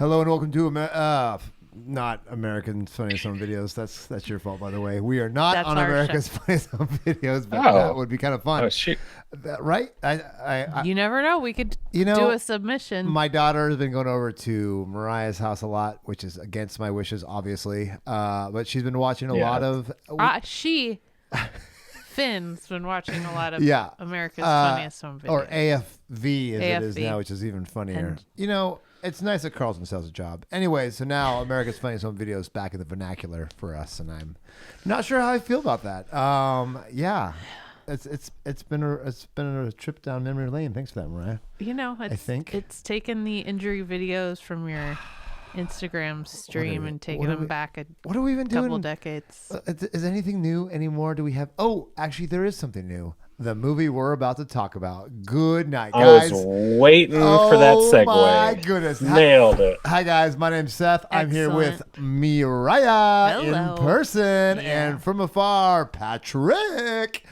Hello and welcome to not American's Funniest Home Videos. That's your fault, by the way. We are not That's on our America's show. Funniest Home Videos, but that would be kind of fun. Oh, shit. Right? You never know. We could do a submission. My daughter has been going over to Mariah's house a lot, which is against my wishes, obviously. But she's been watching a lot of... Finn's been watching a lot of America's Funniest Home Videos. Or AFV as it is now, which is even funnier. And, it's nice that Carlson sells a job. Anyway, so now America's Funniest Home Videos back in the vernacular for us, and I'm not sure how I feel about that. It's been a trip down memory lane. Thanks for that, Mariah. I think it's taken the injury videos from your Instagram stream and taken them back a couple decades. Is anything new anymore? Do we have? Oh, actually, there is something new. The movie we're about to talk about. Good night, guys. I was waiting for that segue. Oh my goodness. Nailed it. Hi, guys. My name's Seth. Excellent. I'm here with Mariah Hello. in person and from afar, Patrick.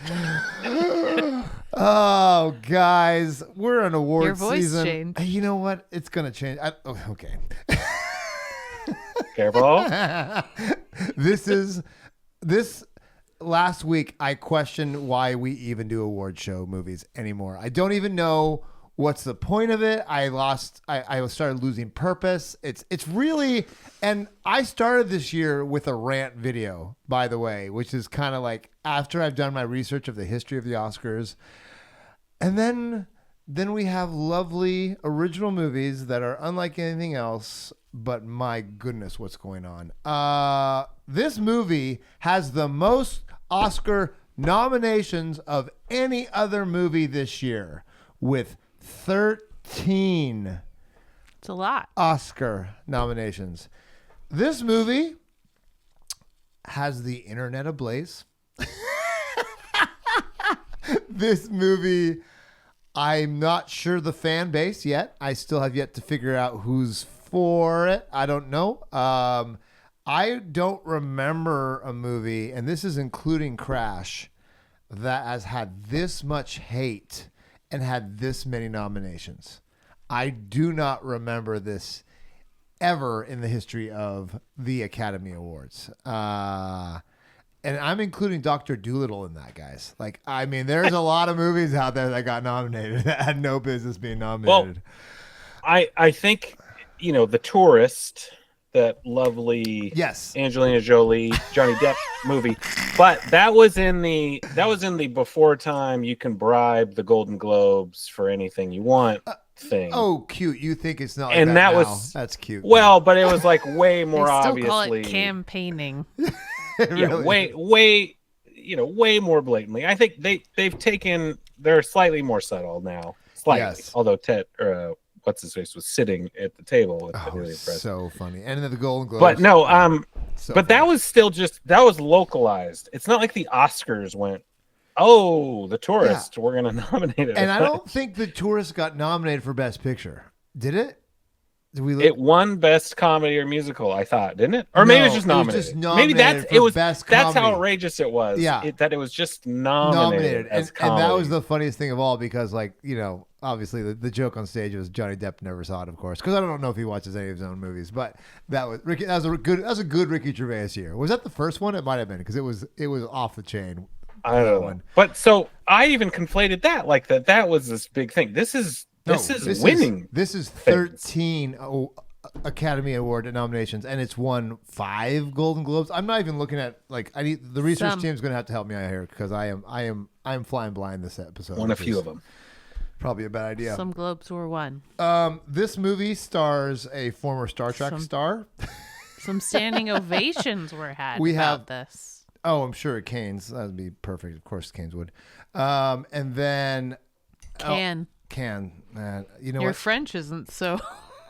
Oh, guys. We're in award Your voice season. changed. You know what? It's going to change. Okay. Careful. This last week, I questioned why we even do award show movies anymore. I don't even know what's the point of it. I started losing purpose. It's really, and I started this year with a rant video, by the way, which is kind of like after I've done my research of the history of the Oscars. And then we have lovely original movies that are unlike anything else. But my goodness, what's going on? This movie has the most Oscar nominations of any other movie this year with 13. It's a lot. Oscar nominations. This movie has the internet ablaze. This movie, I'm not sure the fan base yet. I still have yet to figure out who's for it. I don't know. I don't remember a movie, and this is including Crash, that has had this much hate and had this many nominations. I do not remember this ever in the history of the Academy Awards. And I'm including Dr. Dolittle in that, guys. Like, I mean, there's a lot of movies out there that got nominated that had no business being nominated. Well, I think, The Tourist, that lovely Angelina Jolie, Johnny Depp movie, but that was in the before time you can bribe the Golden Globes for anything you want thing. Oh, cute. You think it's not like and that now. was That's cute. Well, but it was like way more They still obviously call it campaigning. Really? way more blatantly. I think they're slightly more subtle now. Slightly. Yes. Although Ted what's his face was sitting at the table. Really so funny. And then the Golden Globes. But no, so but funny. that was still that was localized. It's not like the Oscars went, The Tourist, we're gonna nominate it. And I don't think The Tourist got nominated for Best Picture. Did it? It won Best Comedy or Musical, I thought, didn't it? Or maybe it's just nominated. Maybe Best that's Comedy. how outrageous it was. Yeah. That it was just nominated as comedy. And that was the funniest thing of all because, obviously the joke on stage was Johnny Depp never saw it, of course, because I don't know if he watches any of his own movies. But that was a good Ricky Gervais year. Was that the first one? It might have been because it was off the chain. I don't know. But so I even conflated that that was this big thing. This is winning. This is 13 Academy Award nominations, and it's won 5 Golden Globes. I'm not even looking at the research team's going to have to help me out here because I am flying blind this episode. Won a few of them. Probably a bad idea. Some Globes were won. This movie stars a former Star Trek star. Some standing ovations were had about this. Oh, I'm sure at Canes. That would be perfect. Of course, Canes would. And then Can. You know Your what? French isn't so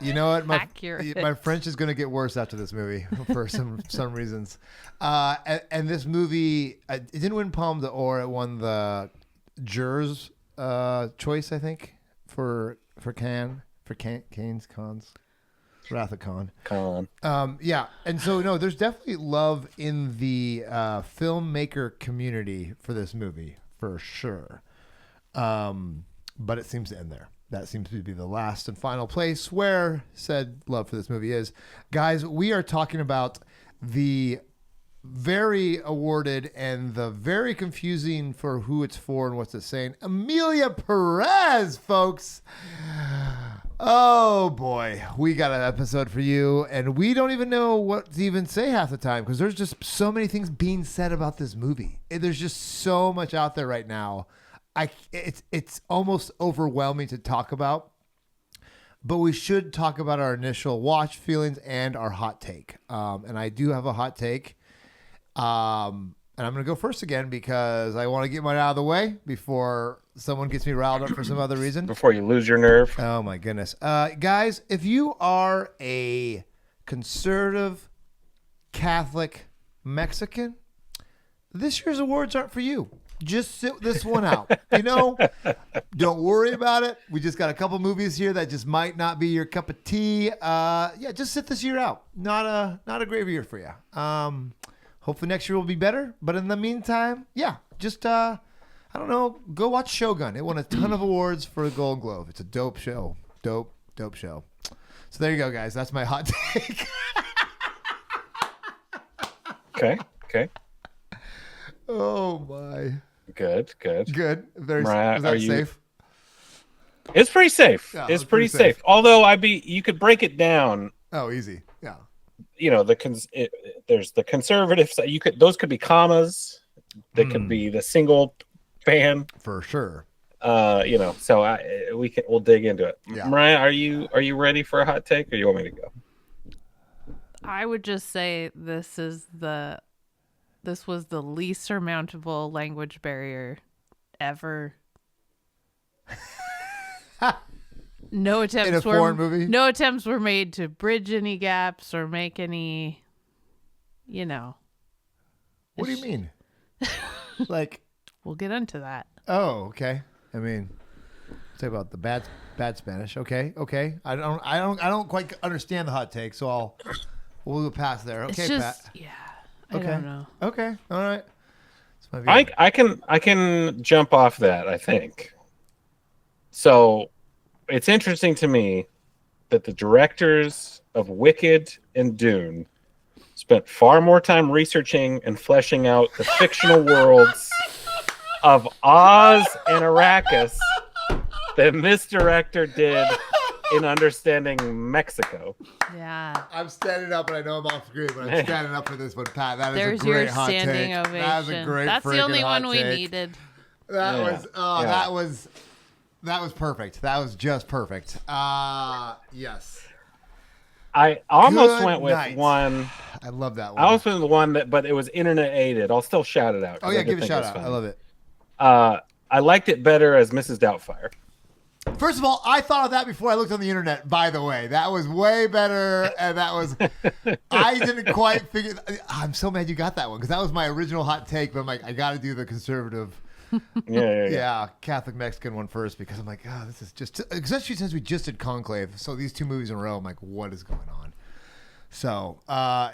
accurate. My French is going to get worse after this movie for some reasons. And this movie, it didn't win Palme d'Or. It won the jurors' choice, I think, for Cannes, Cons. Wrath of Khan. And so no, there's definitely love in the filmmaker community for this movie for sure. But it seems to end there. that seems to be the last and final place where said love for this movie is. Guys, we are talking about the very awarded and the very confusing for who it's for and what's it saying, Emilia Pérez, folks. Oh boy, we got an episode for you, and we don't even know what to even say half the time because there's just so many things being said about this movie. There's just so much out there right now. It's almost overwhelming to talk about, but we should talk about our initial watch feelings and our hot take. And I do have a hot take. And I'm going to go first again because I want to get mine out of the way before someone gets me riled up for some other reason. Before you lose your nerve. Oh my goodness. Guys, if you are a conservative Catholic Mexican, this year's awards aren't for you. Just sit this one out. Don't worry about it. We just got a couple movies here that just might not be your cup of tea. Just sit this year out. Not a great year for you. Hopefully next year will be better. But in the meantime, just I don't know. Go watch Shogun. It won a ton of awards for a Golden Globe. It's a dope show. Dope show. So there you go, guys. That's my hot take. Okay. Oh my. Good. Very Mariah, is that safe? It's pretty safe. Yeah, it's pretty safe. Although you could break it down. Oh, easy. Yeah. There's the conservative side. Those could be commas. They could be the single ban for sure. So we'll dig into it. Yeah. Mariah, are you ready for a hot take, or you want me to go? I would just say this was the least surmountable language barrier ever. No attempts in a foreign movie? No attempts were made to bridge any gaps or make any, What do you mean? Like, we'll get into that. Oh, okay. I mean, talk about the bad Spanish. Okay. I don't quite understand the hot take, so we'll go past there. Okay, it's just, Pat. Yeah. I don't know. Okay. All right. I can jump off that, I think. So it's interesting to me that the directors of Wicked and Dune spent far more time researching and fleshing out the fictional worlds of Oz and Arrakis than this director did in understanding Mexico. Yeah. I'm standing up, and I know I'm off screen, but I'm standing up for this one, Pat. That is There's a great your hot standing take. ovation. That was a great That's the only one we take. needed. That was perfect. That was just perfect. Yes. I almost went with one. I love that one. I almost went with one but it was internet aided. I'll still shout it out. Oh yeah, give it a shout out. I love it. I liked it better as Mrs. Doubtfire. First of all, I thought of that before I looked on the internet, by the way. That was way better, and that was... I didn't quite figure... I'm so mad you got that one, because that was my original hot take, but I'm like, I got to do the conservative... Yeah, Catholic Mexican one first, because I'm like, oh, this is just... Especially since we just did Conclave, so these two movies in a row, I'm like, what is going on? So,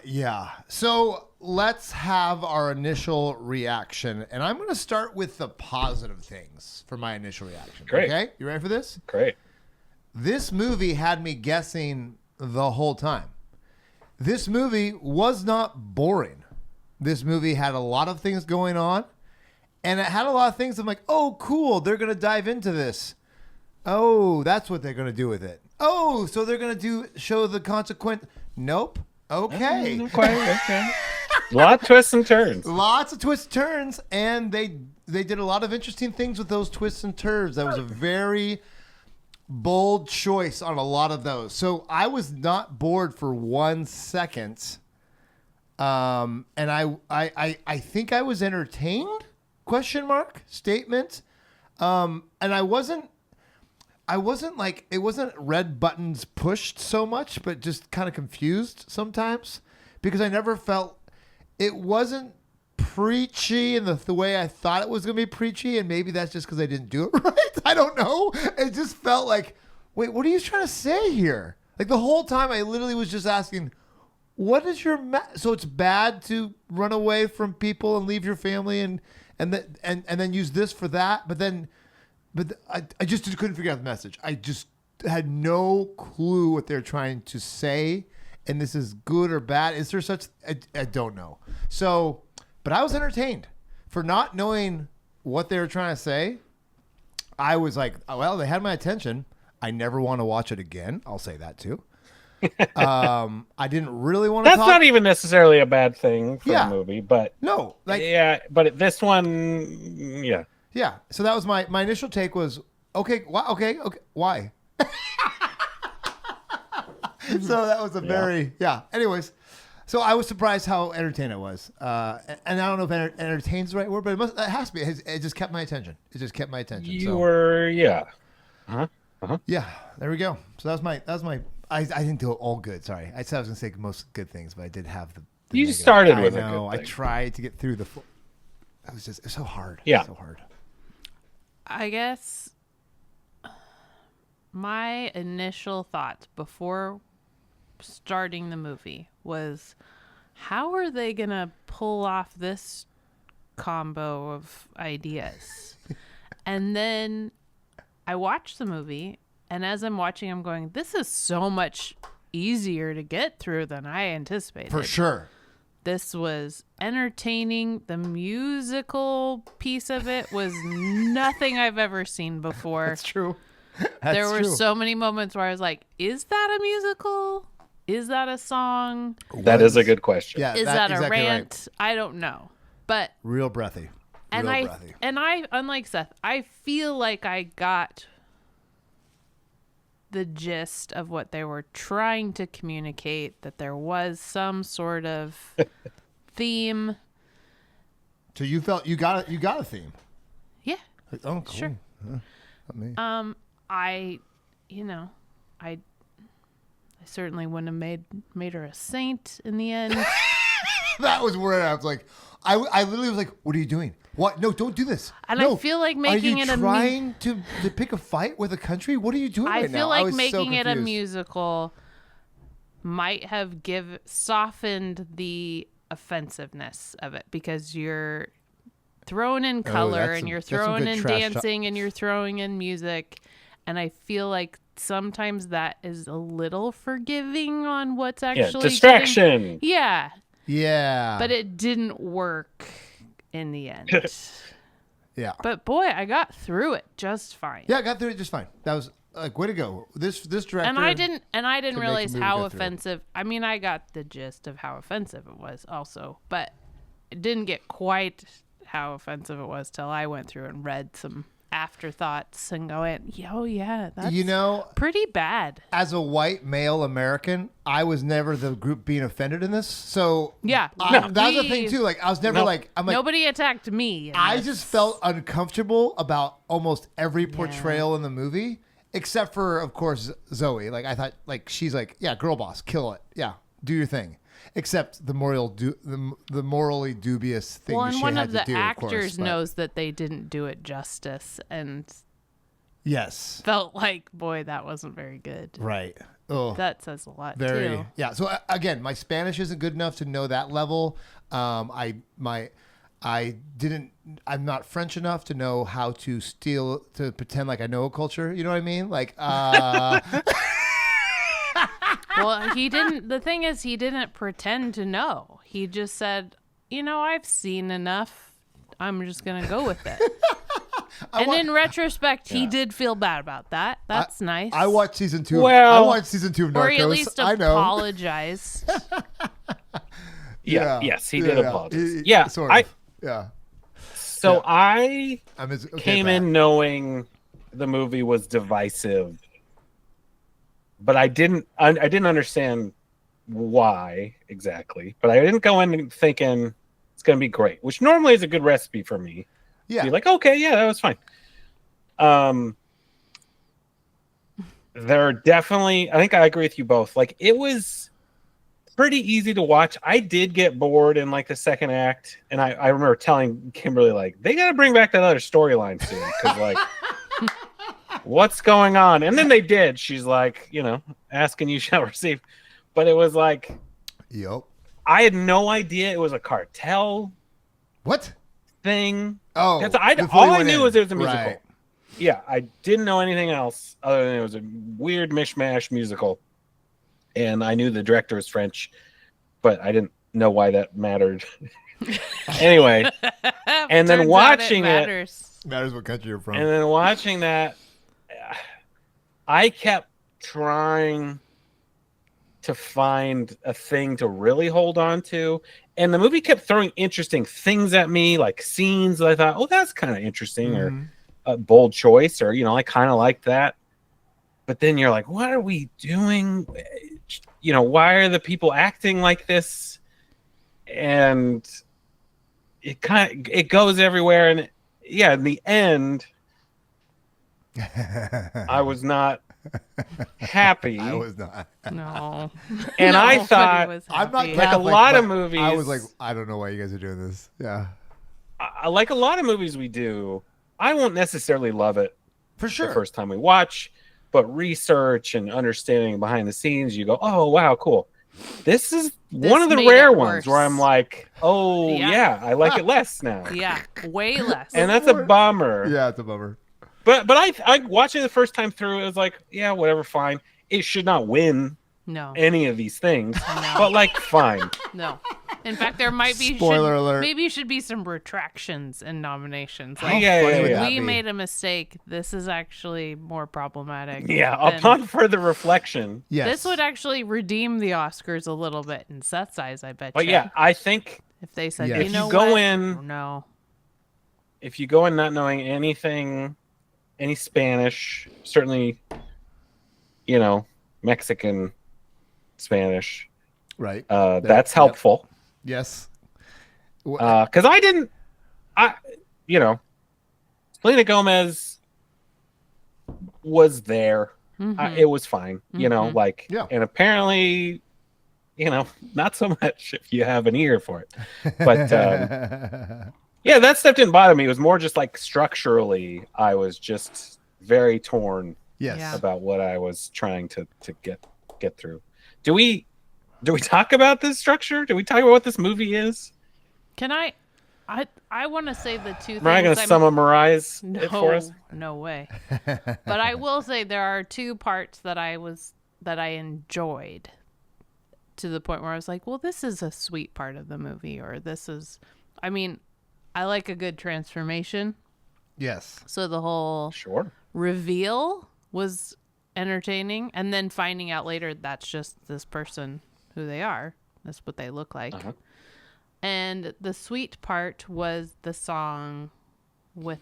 yeah. So, let's have our initial reaction. And I'm going to start with the positive things for my initial reaction. Great. Okay? You ready for this? Great. This movie had me guessing the whole time. This movie was not boring. This movie had a lot of things going on. And it had a lot of things I'm like, oh, cool. They're going to dive into this. Oh, that's what they're going to do with it. Oh, so they're going to show the consequence. Nope. Okay. Okay. Lots of twists and turns. Lots of twists and turns, and they did a lot of interesting things with those twists and turns. That was a very bold choice on a lot of those. So I was not bored for 1 second, and I think I was entertained? Question mark statement. And I wasn't like, it wasn't red buttons pushed so much, but just kind of confused sometimes because I never felt it wasn't preachy in the way I thought it was going to be preachy. And maybe that's just because I didn't do it right. I don't know. It just felt like, wait, what are you trying to say here? Like the whole time I literally was just asking, what is your, so it's bad to run away from people and leave your family and then use this for that. But then but I just couldn't figure out the message. I just had no clue what they're trying to say, and this is good or bad. Is there such? I don't know. So, but I was entertained for not knowing what they were trying to say. I was like, oh, well, they had my attention. I never want to watch it again. I'll say that too. I didn't really want to. That's not even necessarily a bad thing for a movie, but no, like but this one, yeah. So that was my initial take was okay. Why? So that was a very Anyways, so I was surprised how entertained it was, and I don't know if entertained is the right word, but it has to be. It just kept my attention. Yeah. Yeah. There we go. So that was my. I didn't do it all good. Sorry, I said I was gonna say most good things, but I did have the you negative. Started with I a good thing. I tried to get through the. It's so hard. Yeah. So hard. I guess my initial thoughts before starting the movie was, how are they gonna pull off this combo of ideas? And then I watched the movie, and as I'm watching, I'm going, this is so much easier to get through than I anticipated. For sure. This was entertaining. The musical piece of it was nothing I've ever seen before. That's true. There were so many moments where I was like, is that a musical? Is that a song? That is a good question. Yeah, is that exactly a rant? Right. I don't know. But real breathy. And I unlike Seth, I feel like I got the gist of what they were trying to communicate, that there was some sort of theme. So you felt you got a theme. Yeah. Oh, cool. Sure. Not me. I certainly wouldn't have made her a saint in the end. That was where I was like, I literally was like, what are you doing? What? No, don't do this. And no. I feel like making it Are you trying to pick a fight with a country? What are you doing right now? I feel like making it a musical might have softened the offensiveness of it, because you're throwing in color and you're throwing in dancing and you're throwing in music. And I feel like sometimes that is a little forgiving on what's actually distraction. Yeah. But it didn't work in the end. Yeah. But boy, I got through it just fine. Yeah, I got through it just fine. That was like, way to go. This director. And I didn't realize how offensive. I mean, I got the gist of how offensive it was also, but it didn't get quite how offensive it was till I went through and read some afterthoughts and going, oh yeah, that's pretty bad. As a white male American, I was never the group being offended in this. So yeah, that's the thing too. Like I was never I'm like, nobody attacked me. I just felt uncomfortable about almost every portrayal in the movie, except for of course Zoe. Like I thought, like she's like, yeah, girl boss, kill it, yeah, do your thing. Except the morally dubious thing. Well, and one of the do, actors knows that they didn't do it justice, and yes, felt like, boy, that wasn't very good. Right. Oh, that says a lot too. Yeah. So again, my Spanish isn't good enough to know that level. I'm not French enough to know how to pretend like I know a culture. You know what I mean? Like. Well, he didn't. The thing is, he didn't pretend to know. He just said, I've seen enough. I'm just going to go with it. In retrospect, he did feel bad about that. That's nice. I watched season 2. Well, I watched season 2 of Narcos. Or he at least apologized. Yes, he did apologize. Sort of. Yeah. So I came in knowing the movie was divisive. But I didn't understand why exactly. But I didn't go in thinking it's going to be great, which normally is a good recipe for me. Yeah. Be like, okay, yeah, that was fine. There are definitely, I think I agree with you both. Like, it was pretty easy to watch. I did get bored in like the second act. And I remember telling Kimberly, like, they got to bring back that other storyline soon. Because, like... what's going on? And then they did. She's like, ask and you shall receive. But it was like, yep. I had no idea it was a cartel. What? Thing. Oh. All I knew was it was a musical. Right. I didn't know anything else other than it was a weird mishmash musical, and I knew the director was French, but I didn't know why that mattered. Anyway, and then watching it matters what country you're from. And then watching that, I kept trying to find a thing to really hold on to, and the movie kept throwing interesting things at me, like scenes that I thought, oh, that's kind of interesting, or a bold choice, or I kind of like that. But then you're like, what are we doing? Why are the people acting like this? And it goes everywhere, and in the end, I was not happy. I was not. No. And I thought, I'm not like a lot of movies. I was like, I don't know why you guys are doing this. Yeah. Like a lot of movies we do, I won't necessarily love it for sure the first time we watch, but research and understanding behind the scenes, you go, oh, wow, cool. This is one of the rare ones where I'm like, oh, yeah, I like it less now. Yeah, way less. And that's a bummer. Yeah, it's a bummer. But I watching it the first time through, it was like, yeah, whatever, fine. It should not win any of these things, but like, fine. No. In fact, there might be spoiler alert. Maybe should be some retractions and nominations. Like, we made a mistake. This is actually more problematic. Yeah, upon further reflection, this would actually redeem the Oscars a little bit in Seth's eyes, I bet. But yeah, I think if they said, if you go in not knowing anything, any Spanish, certainly, Mexican Spanish, right? That's helpful. Yes. Because Selena Gomez was there. It was fine, and apparently, not so much if you have an ear for it. But that stuff didn't bother me. It was more just like structurally, I was just very torn about what I was trying to get through. Do we talk about this structure? Do we talk about what this movie is? Can I want to say the two things. Am I going to summarize it for us? No way. But I will say there are two parts that I enjoyed to the point where I was like, well, this is a sweet part of the movie, or this is, I like a good transformation. Yes. So the whole reveal was entertaining, and then finding out later that's just this person who they are. That's what they look like. And the sweet part was the song with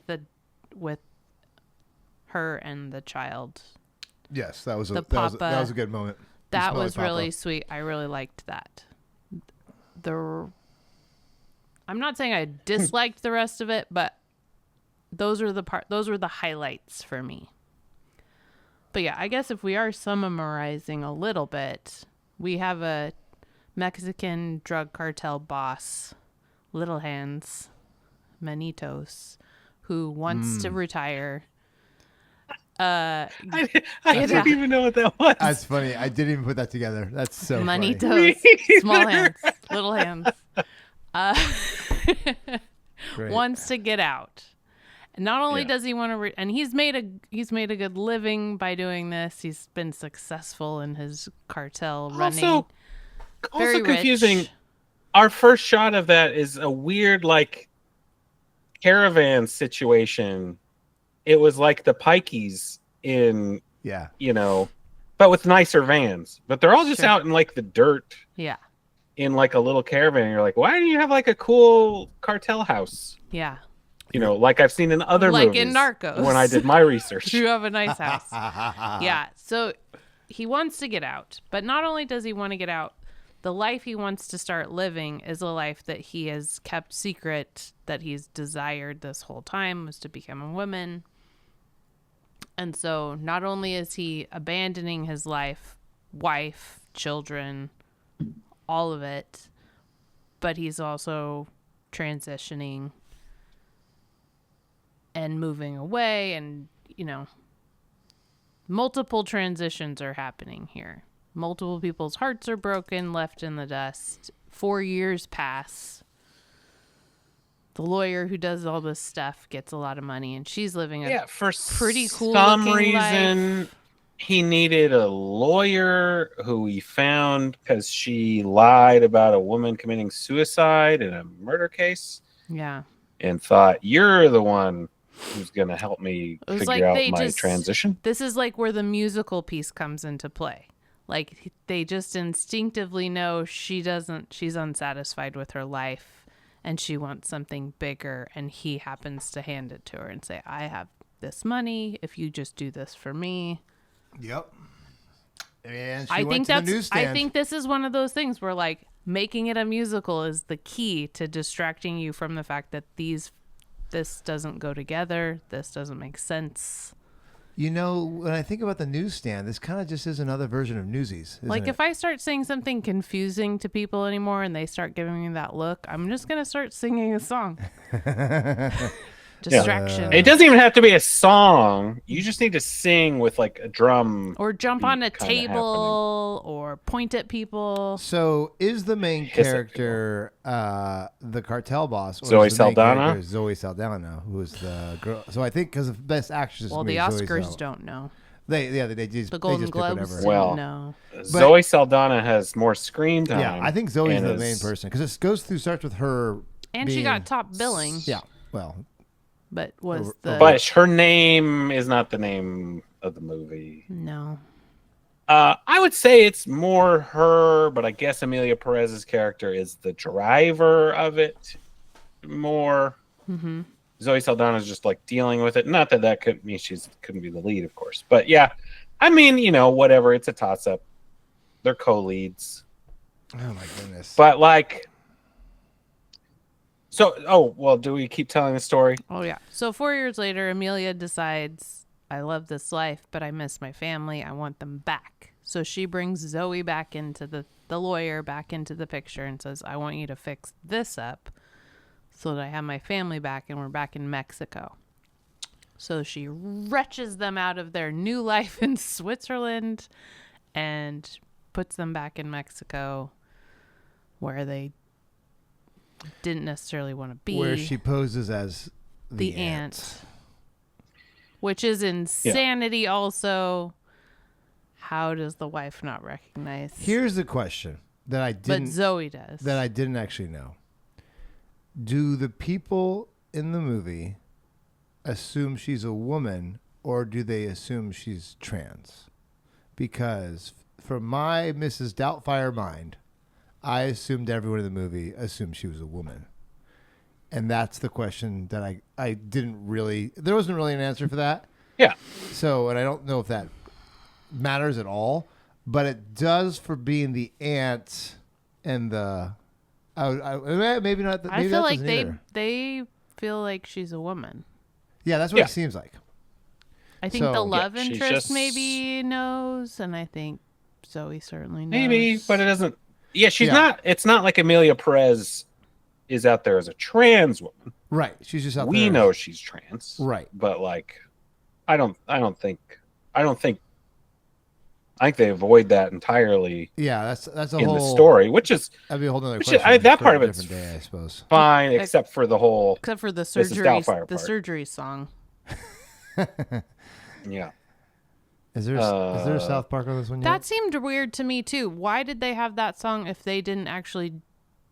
her and the child. Yes, that was a good moment. That was really sweet. I really liked that. I'm not saying I disliked the rest of it, but those were the highlights for me. But yeah, I guess if we are summarizing a little bit, we have a Mexican drug cartel boss, Little Hands, Manitos, who wants to retire. I didn't even know what that was. That's funny. I didn't even put that together. That's so Manitos, small hands, little hands. Wants to get out. And not only does he want to, and he's made a good living by doing this. He's been successful in his cartel running. Also confusing. Rich. Our first shot of that is a weird caravan situation. It was like the Pikeys in but with nicer vans. But they're all just out in the dirt. Yeah. In a little caravan. You're like, why do you have a cool cartel house? Yeah. Like I've seen in other movies. Like in Narcos. When I did my research. You have a nice house. Yeah. So he wants to get out. But not only does he want to get out, the life he wants to start living is a life that he has kept secret, that he's desired this whole time, was to become a woman. And so not only is he abandoning his life, wife, children, all of it, but he's also transitioning and moving away, and multiple transitions are happening here. Multiple people's hearts are broken, left in the dust. 4 years pass. the lawyer who does all this stuff gets a lot of money, and she's living a for pretty cool some looking reason. life. He needed a lawyer who he found because she lied about a woman committing suicide in a murder case. Yeah. And thought, you're the one who's going to help me figure out my transition. This is like where the musical piece comes into play. Like, they just instinctively know she's unsatisfied with her life and she wants something bigger, and he happens to hand it to her and say, I have this money if you just do this for me. Yep. And she went to the newsstand. I think this is one of those things where, like, making it a musical is the key to distracting you from the fact that this doesn't go together. This doesn't make sense. You know, when I think about the newsstand, this kind of just is another version of Newsies. Like, if I start saying something confusing to people anymore and they start giving me that look, I'm just going to start singing a song. Distraction. It doesn't even have to be a song. You just need to sing with like a drum. Or jump on a table or point at people. So is the main character the cartel boss? Or Zoe is the main Saldaña? character Zoe Saldaña, who is the girl. So I think because of Best Actress. Well, the Oscars don't know. They just the Golden just Globes pick don't know. Zoe Saldaña has more screen time. Yeah, I think Zoe's the main person because it starts with her. And she got top billing. Yeah, well. But her name is not the name of the movie. No. I would say it's more her, but I guess Emilia Pérez's character is the driver of it more. Mm-hmm. Zoe Saldaña is just like dealing with it. Not that could mean she couldn't be the lead, of course. But yeah, I mean, whatever. It's a toss-up. They're co-leads. Oh my goodness. But like... do we keep telling the story? Oh, yeah. So 4 years later, Emilia decides, I love this life, but I miss my family. I want them back. So she brings Zoe back into the lawyer back into the picture and says, I want you to fix this up so that I have my family back and we're back in Mexico. So she wrenches them out of their new life in Switzerland and puts them back in Mexico where they didn't necessarily want to be. Where she poses as the aunt. Which is insanity also. How does the wife not recognize? Here's the question that I didn't... But Zoe does. That I didn't actually know. Do the people in the movie assume she's a woman or do they assume she's trans? Because from my Mrs. Doubtfire mind... I assumed everyone in the movie assumed she was a woman. And that's the question that I didn't really... There wasn't really an answer for that. Yeah. So, and I don't know if that matters at all, but it does for being the aunt and the... maybe not... Maybe I feel like they feel like she's a woman. Yeah, that's what it seems like. I think the love interest maybe knows, and I think Zoe certainly knows. Maybe, but it doesn't... Yeah, she's not. It's not like Emilia Pérez is out there as a trans woman. Right. She's just out there. We know she's trans. Right. But like, I think they avoid that entirely. Yeah, that's a in whole the story, which is that'd be a whole other question. That part of it's day, I suppose. Fine, except for the whole the surgery song. Yeah. Is there a South Park on this one yet? That seemed weird to me too. Why did they have that song if they didn't actually?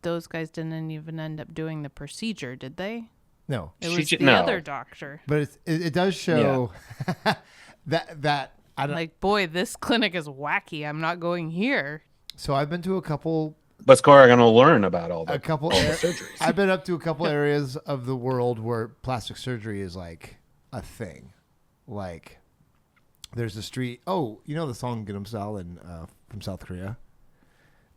Those guys didn't even end up doing the procedure, did they? No, it was the other doctor. But it does show that I don't like. Boy, this clinic is wacky. I'm not going here. So I've been to a couple. But we're going to learn about all the surgeries. I've been up to a couple areas of the world where plastic surgery is like a thing, like. There's a street. Oh, you know the song Gangnam Style from South Korea?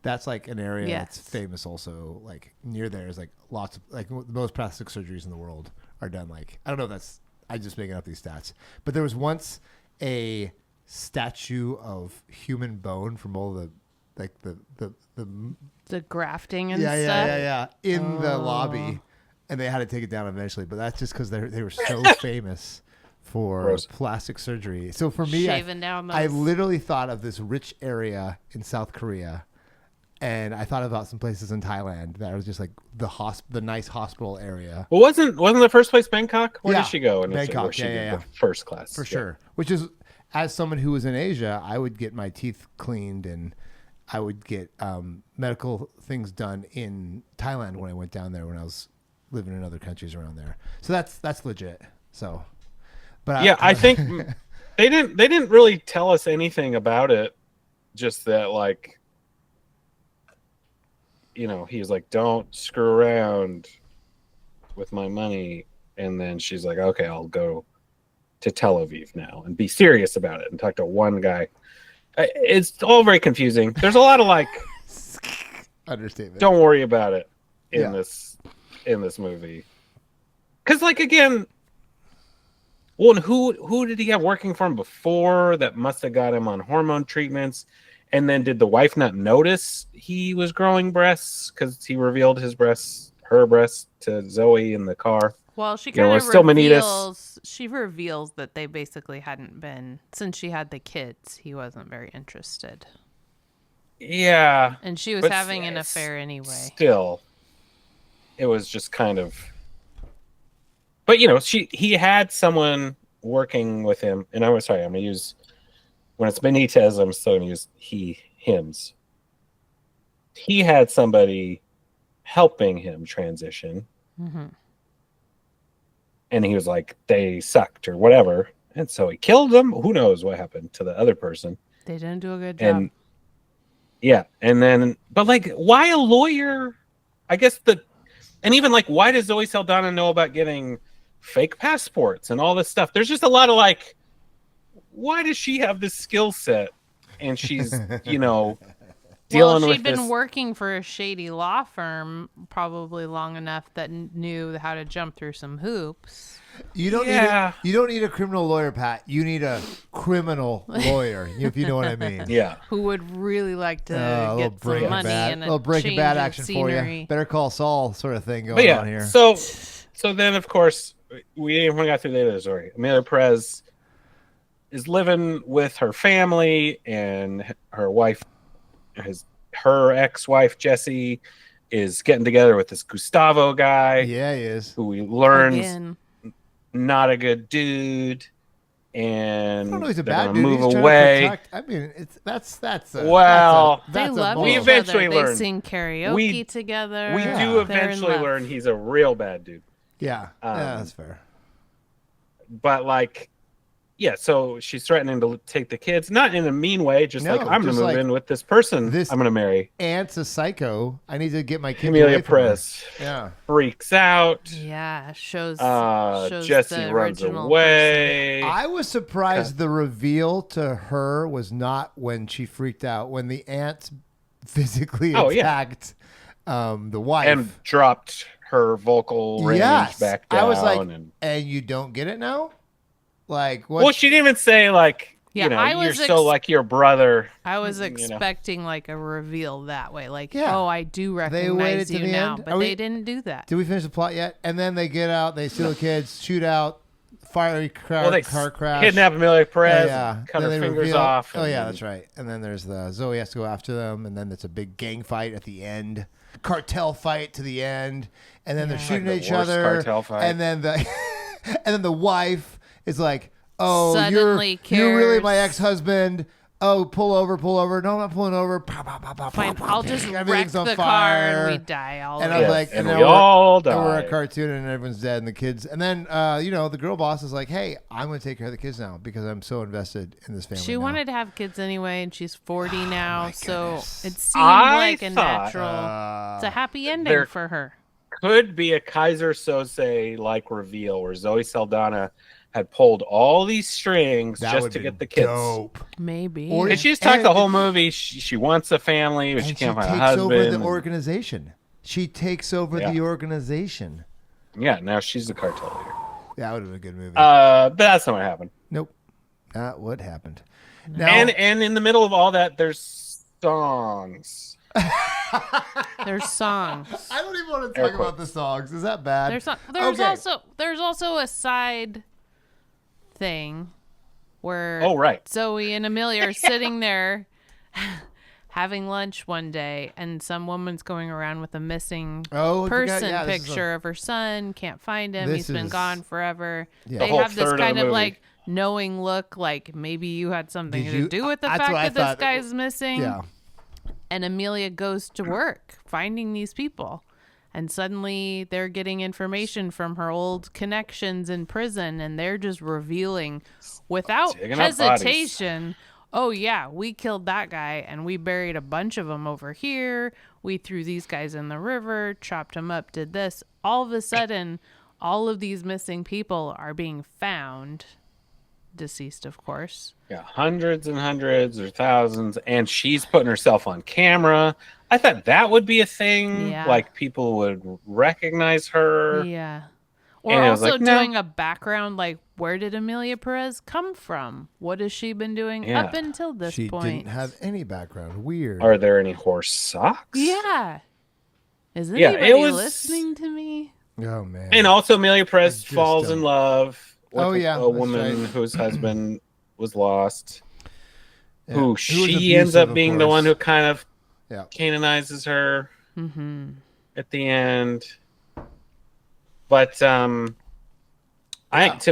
That's like an area that's famous also. Like near there is like lots of like the most plastic surgeries in the world are done. Like I don't know if that's I'm just making up these stats. But there was once a statue of human bone from all the like the grafting and stuff. Yeah. In the lobby, and they had to take it down eventually. But that's just because they were so famous. For plastic surgery. So for me, I literally thought of this rich area in South Korea And I thought about some places in Thailand that was just like the nice hospital area. Well, wasn't the first place Bangkok? Where Yeah, did she go? Bangkok. Where she did Yeah. the first class. For sure. Which is, as someone who was in Asia, I would get my teeth cleaned and I would get medical things done in Thailand when I went down there when I was living in other countries around there. So that's legit. So, but yeah, I think they didn't really tell us anything about it. Just that, like, you know, he's like, don't screw around with my money. And then she's like, okay, I'll go to Tel Aviv now and be serious about it and talk to one guy. It's all very confusing. There's a lot of like, understatement. Don't worry about it in this movie. Because, like, again, well, who did he have working for him before that must have got him on hormone treatments? And then did the wife not notice he was growing breasts because he revealed her breasts to Zoe in the car? Well, she kind of reveals. She reveals that they basically hadn't been, since she had the kids. He wasn't very interested. Yeah, and she was having an affair anyway. Still, it was just kind of. But you know, he had someone working with him, and I'm gonna use. When it's Benitez, I'm still going to use hims. He had somebody helping him transition. Mm-hmm. And he was like, they sucked or whatever. And so he killed them. Who knows what happened to the other person. They didn't do a good job. And then, but like, why a lawyer? I guess and even like, why does Zoe Saldana know about getting fake passports and all this stuff? There's just a lot of like, why does she have this skill set? And she's, you know, dealing with this. She'd been working for a shady law firm probably long enough that knew how to jump through some hoops. You don't need a criminal lawyer, Pat. You need a criminal lawyer, if you know what I mean. Yeah. Who would really like to get some money and a little Breaking Bad action scenery. for you. Better Call Saul sort of thing going on here. So then, of course, we got through the end of the story. Emilia Pérez is living with her family, and her wife, her ex-wife Jessie, is getting together with this Gustavo guy. Yeah, he is. Who we learn's not a good dude, and I don't know he's a bad dude. Move he's away. I mean, that's they love we each eventually other. learn. They sing karaoke together. We do eventually learn he's a real bad dude. Yeah, that's fair. But like. Yeah, so she's threatening to take the kids, not in a mean way, just like, I'm going to move in with this person I'm going to marry. Aunt's a psycho. I need to get my kids Emilia away from Pérez freaks out. Yeah, shows Jessie runs away. Person. I was surprised the reveal to her was not when she freaked out, when the aunt physically attacked the wife. And dropped her vocal range back down. I was like, and you don't get it now? Like, what? Well, she didn't even say like, you're so like your brother. I was expecting like a reveal that way, like, I do recognize you now, but they didn't do that. Did we finish the plot yet? And then they get out, they steal the kids, shoot out, fiery car crash, kidnap Emilia Pérez, cut her fingers off. Oh yeah, that's right. And then there's Zoe has to go after them, and then it's a big gang fight at the end, cartel fight to the end, and then they're shooting at each other, cartel fight. and then the wife. It's like, suddenly you're really my ex-husband. Oh, pull over. No, I'm not pulling over. Fine, I'll just wreck the car and we die all. And I was like, and we all die. We're a cartoon and everyone's dead and the kids. And then, the girl boss is like, hey, I'm going to take care of the kids now because I'm so invested in this family. She wanted to have kids anyway, and she's 40 now, so it seemed like a natural. It's a happy ending for her. Could be a Kaiser Sose like reveal where Zoe Saldana had pulled all these strings just to get the kids. Dope. Maybe. And she's talked the whole movie. She wants a family, but she can't find a husband. She takes over the organization. She takes over the organization. Yeah, now she's the cartel leader. That would have been a good movie. But that's not what happened. Nope. Not what happened. Now, and in the middle of all that, there's songs. There's songs. I don't even want to talk about the songs. Is that bad? There's also a side thing where Zoe and Emilia are sitting there having lunch one day, and some woman's going around with a missing Oh, I forgot. person Yeah, this is picture of her son. Can't find him. He's been gone forever. Yeah. They The whole have this third of kind the of movie. like knowing look, like maybe you had something Did to you- do with the that's fact what I that this thought. guy's missing. Yeah. And Emilia goes to work finding these people. And suddenly they're getting information from her old connections in prison, and they're just revealing without Digging up hesitation, oh yeah, we killed that guy and we buried a bunch of them over here. We threw these guys in the river, chopped them up, did this. All of a sudden, all of these missing people are being found. Deceased, of course. Yeah, hundreds and hundreds or thousands, and she's putting herself on camera. I thought that would be a thing. Yeah. Like people would recognize her. Yeah. Or And I was also like, no. doing a background, like, where did Emilia Pérez come from? What has she been doing Yeah. up until this She point? didn't have any background. Weird. Are there any horse socks? Yeah. Is Yeah, anybody it was- listening to me? Oh man. And also, Emilia Pérez just falls in love with Oh, yeah, a that's woman right. whose husband was lost. Yeah. Who was she ends abusive, up of being the course. one who kind of Yeah. canonizes her Mm-hmm. at the end. But to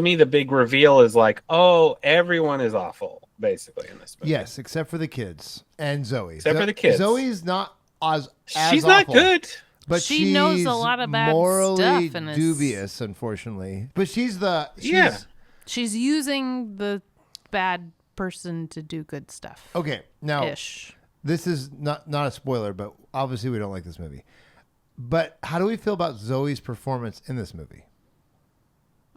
me, the big reveal is like, oh, everyone is awful, basically, in this movie. Yes, except for the kids and Zoe. Except for the kids. Zoe's not as She's not awful, good. but She knows a she's lot of bad morally stuff and is- dubious, unfortunately. But she's Yeah. She's using the bad person to do good stuff. Okay, now Ish. this is not a spoiler, but obviously we don't like this movie. But how do we feel about Zoe's performance in this movie?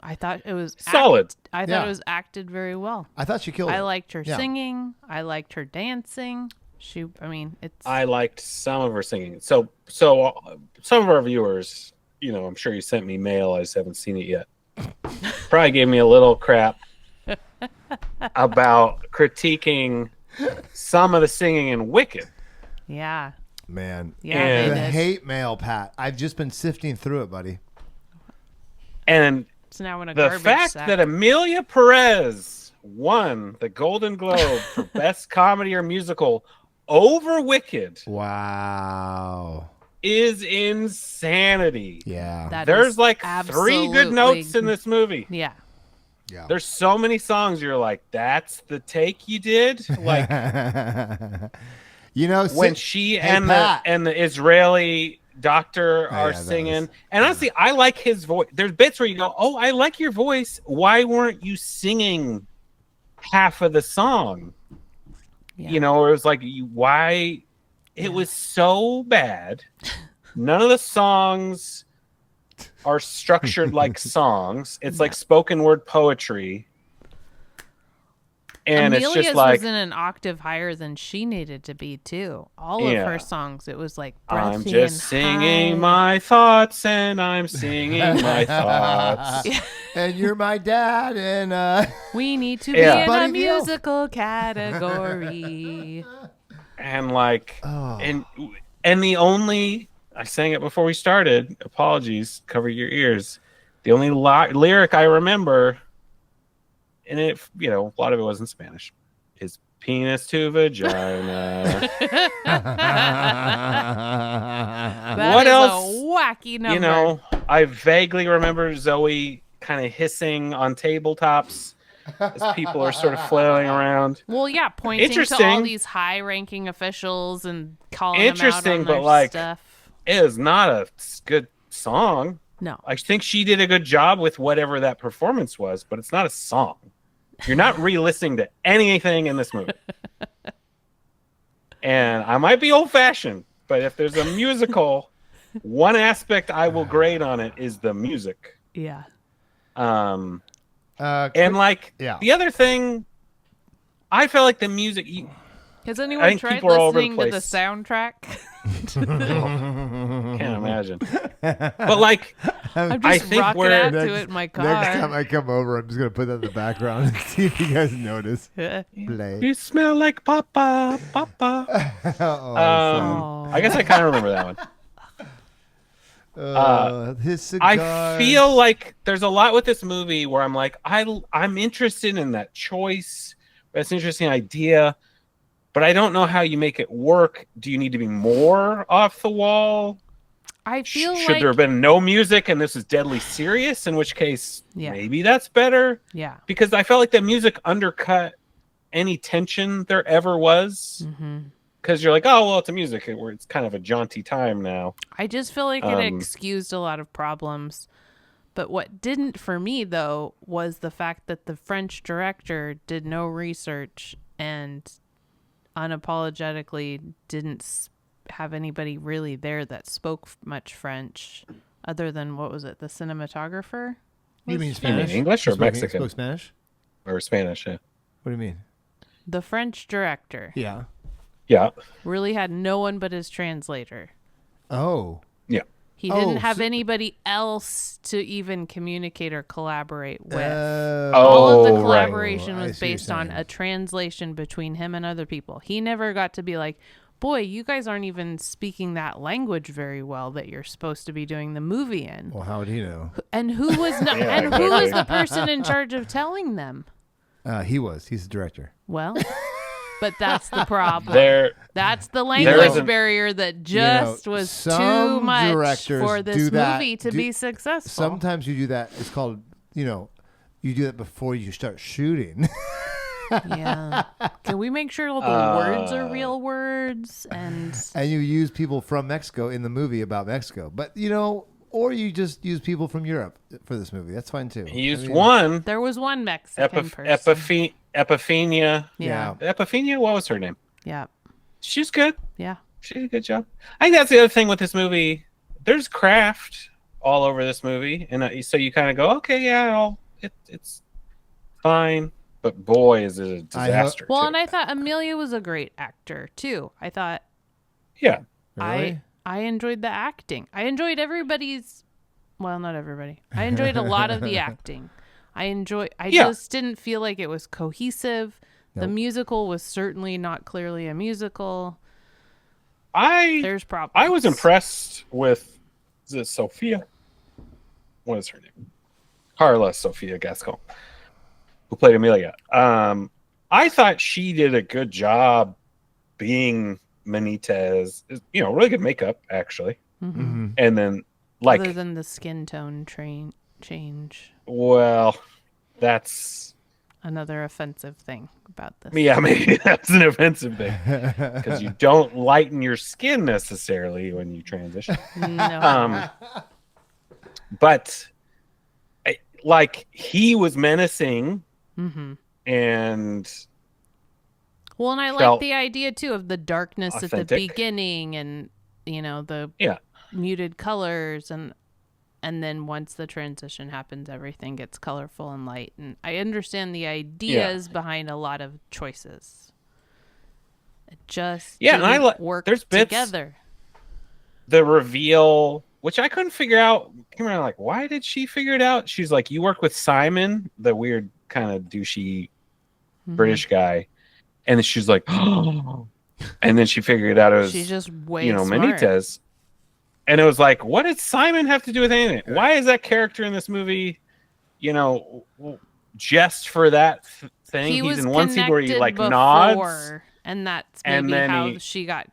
I thought it was Solid. I thought Yeah. it was acted very well. I thought she killed it. I liked her Yeah. singing. I liked her dancing. It's I liked some of her singing. So some of our viewers, I'm sure you sent me mail. I just haven't seen it yet. Probably gave me a little crap about critiquing some of the singing in Wicked. yeah. Man. Yeah, And- The they did. hate mail, Pat. I've just been sifting through it, buddy. And It's now in a the garbage fact sack. that Emilia Pérez won the Golden Globe for Best Comedy or Musical over Wicked Wow. is insanity. Yeah. That There's is like 3 good notes in this movie. Yeah. Yeah. There's so many songs you're like, that's the take you did? Like when she and the Israeli doctor are that singing. was- And honestly, I like his voice. There's bits where you go, oh, I like your voice. Why weren't you singing half of the song? Yeah. Or it was like, why? It was so bad. None of the songs are structured like songs. It's like spoken word poetry. And Emilia's it's just like, was in an octave higher than she needed to be too. All Yeah. of her songs, it was like I'm breathy just and singing high. my thoughts and I'm singing my thoughts. And you're my dad, and We need to be Yeah. in Buddy a the Elf. musical category. And like, Oh. and the only, I sang it before we started. Apologies, cover your ears. The only lyric I remember, and it, a lot of it was in Spanish, is penis to vagina. That What is else? a wacky number. I vaguely remember Zoe kind of hissing on tabletops as people are sort of flailing around. Well, yeah, pointing to all Interesting. these high-ranking officials and calling them out Interesting, on but their like, stuff. it is not a good song. No. I think she did a good job with whatever that performance was, but it's not a song. You're not re-listening to anything in this movie. And I might be old-fashioned, but if there's a musical, one aspect I will grade on it is the music. Yeah. And like yeah. the other thing, I felt like the music. Has I anyone think tried people are all over the listening to the place. soundtrack? Can't imagine. But like, I'm I just think rocking we're- out Next- to it in my car. Next time I come over, I'm just gonna put that in the background and see if you guys notice. Play. you smell like Papa, Papa. Oh, I guess I kind of remember that one. his cigar. I feel like there's a lot with this movie where I'm like, I'm interested in that choice. That's an interesting idea. but I don't know how you make it work. Do you need to be more off the wall? I feel should there have been no music and this is deadly serious? In which case, maybe that's better. Yeah. Because I felt like the music undercut any tension there ever was. Because you're like, oh, well, it's a music where it's kind of a jaunty time now. I just feel like it excused a lot of problems. But what didn't for me, though, was the fact that the French director did no research and unapologetically didn't have anybody really there that spoke much French other than, what was it, the cinematographer? You mean Spanish? English or Mexican? Spoke Spanish? Or Spanish, yeah. What do you mean? The French director. Yeah. Yeah. Really had no one but his translator. Oh. Yeah. He didn't have anybody else to even communicate or collaborate with. All of the collaboration was based on a translation between him and other people. He never got to be like, boy, you guys aren't even speaking that language very well that you're supposed to be doing the movie in. Well, how would he know? And who was who was the person in charge of telling them? He was. He's the director. Well, but that's the problem. That's the language barrier that just was too much for this movie to be successful. Sometimes you do that. It's called, you do that before you start shooting. Yeah. Can we make sure all the words are real words and you use people from Mexico in the movie about Mexico, but or you just use people from Europe for this movie. That's fine too. He used one. There was one Mexican person. Epiphania. Yeah. Epiphania. What was her name? Yeah. She's good. Yeah. She did a good job. I think that's the other thing with this movie. There's craft all over this movie, and so you kind of go, okay, yeah, it's fine. But boy, is it a disaster. Well, and I thought Emilia was a great actor too. I thought. Yeah. Really? I enjoyed the acting. I enjoyed well, not everybody. I enjoyed a lot of the acting. Just didn't feel like it was cohesive. Nope. The musical was certainly not clearly a musical. There's problems. I was impressed with Sophia. What is her name? Karla Sofía Gascón, who played Emilia. I thought she did a good job being Benitez. Really good makeup, actually. Mm-hmm. And then, other than the skin tone change. Well, that's another offensive thing about this. Yeah, maybe that's an offensive thing because you don't lighten your skin necessarily when you transition. No. But he was menacing, and I like the idea too of the darkness authentic at the beginning, and the muted colors, and then once the transition happens, everything gets colorful and light. And I understand the ideas behind a lot of choices. It just didn't work together. The reveal, which I couldn't figure out. Came around like, why did she figure it out? She's like, you work with Simon, the weird kind of douchey British guy, and then she's like, oh, and then she figured out it was she's just way smart. Benitez. And it was like, what did Simon have to do with anything? Why is that character in this movie, just for that thing? He's in one scene where he nods. And that's maybe how she got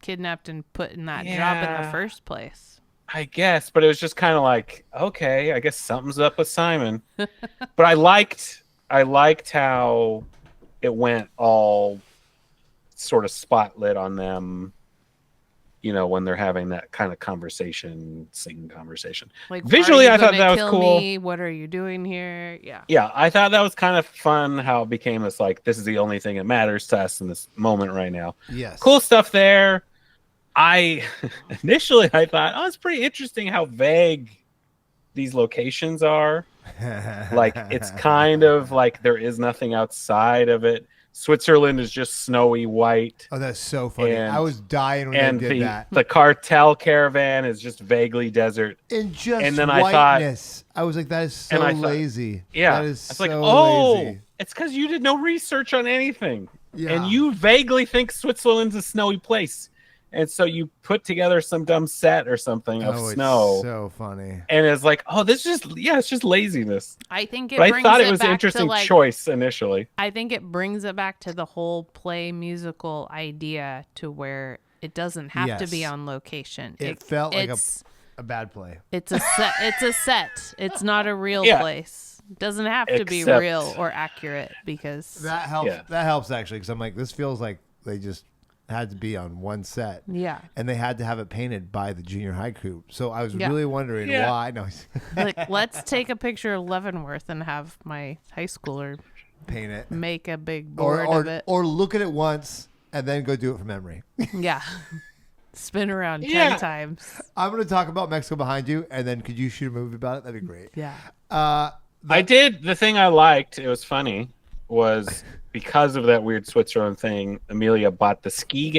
kidnapped and put in that job in the first place. I guess, but it was just kind of like, okay, I guess something's up with Simon. But I liked how it went all sort of spotlit on them. When they're having that kind of singing conversation. Like, visually, I thought that was cool. Me? What are you doing here? Yeah. Yeah, I thought that was kind of fun how it became this, this is the only thing that matters to us in this moment right now. Yes. Cool stuff there. Initially, I thought, it's pretty interesting how vague these locations are. It's kind of like there is nothing outside of it. Switzerland is just snowy white. Oh, that's so funny. I was dying when they did that. The cartel caravan is just vaguely desert. And then whiteness. I was like, that is so lazy. Yeah. That is lazy. It's because you did no research on anything. Yeah. And you vaguely think Switzerland's a snowy place. And so you put together some dumb set or something of snow. It's so funny. And it's like, oh, it's just laziness. I think I thought it was an interesting choice initially. I think it brings it back to the whole play musical idea to where it doesn't have to be on location. It felt like a bad play. It's a set. It's a set. It's not a real place. It doesn't have to be real or accurate because that helps. Yeah. That helps actually because I'm like, this feels like they just had to be on one set. Yeah. And they had to have it painted by the junior high crew. So I was really wondering why. No. Like, let's take a picture of Leavenworth and have my high schooler paint it. Make a big board of it. Or look at it once and then go do it from memory. Yeah. Spin around 10 times. I'm going to talk about Mexico Behind You, and then could you shoot a movie about it? That'd be great. Yeah. I did. The thing I liked, it was funny, was because of that weird Switzerland thing, Emilia bought the skiing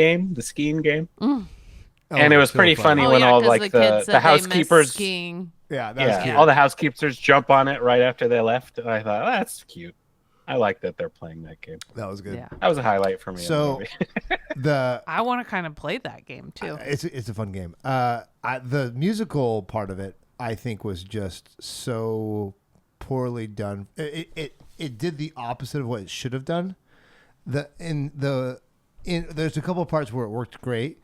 game. And it was pretty funny when all like the housekeepers. All the housekeepers jump on it right after they left. And I thought, oh, that's cute. I like that they're playing that game. That was good. Yeah. That was a highlight for me. So I want to kind of play that game too. It's a fun game. The musical part of it, I think, was just so poorly done. It did the opposite of what it should have done. There's a couple of parts where it worked great,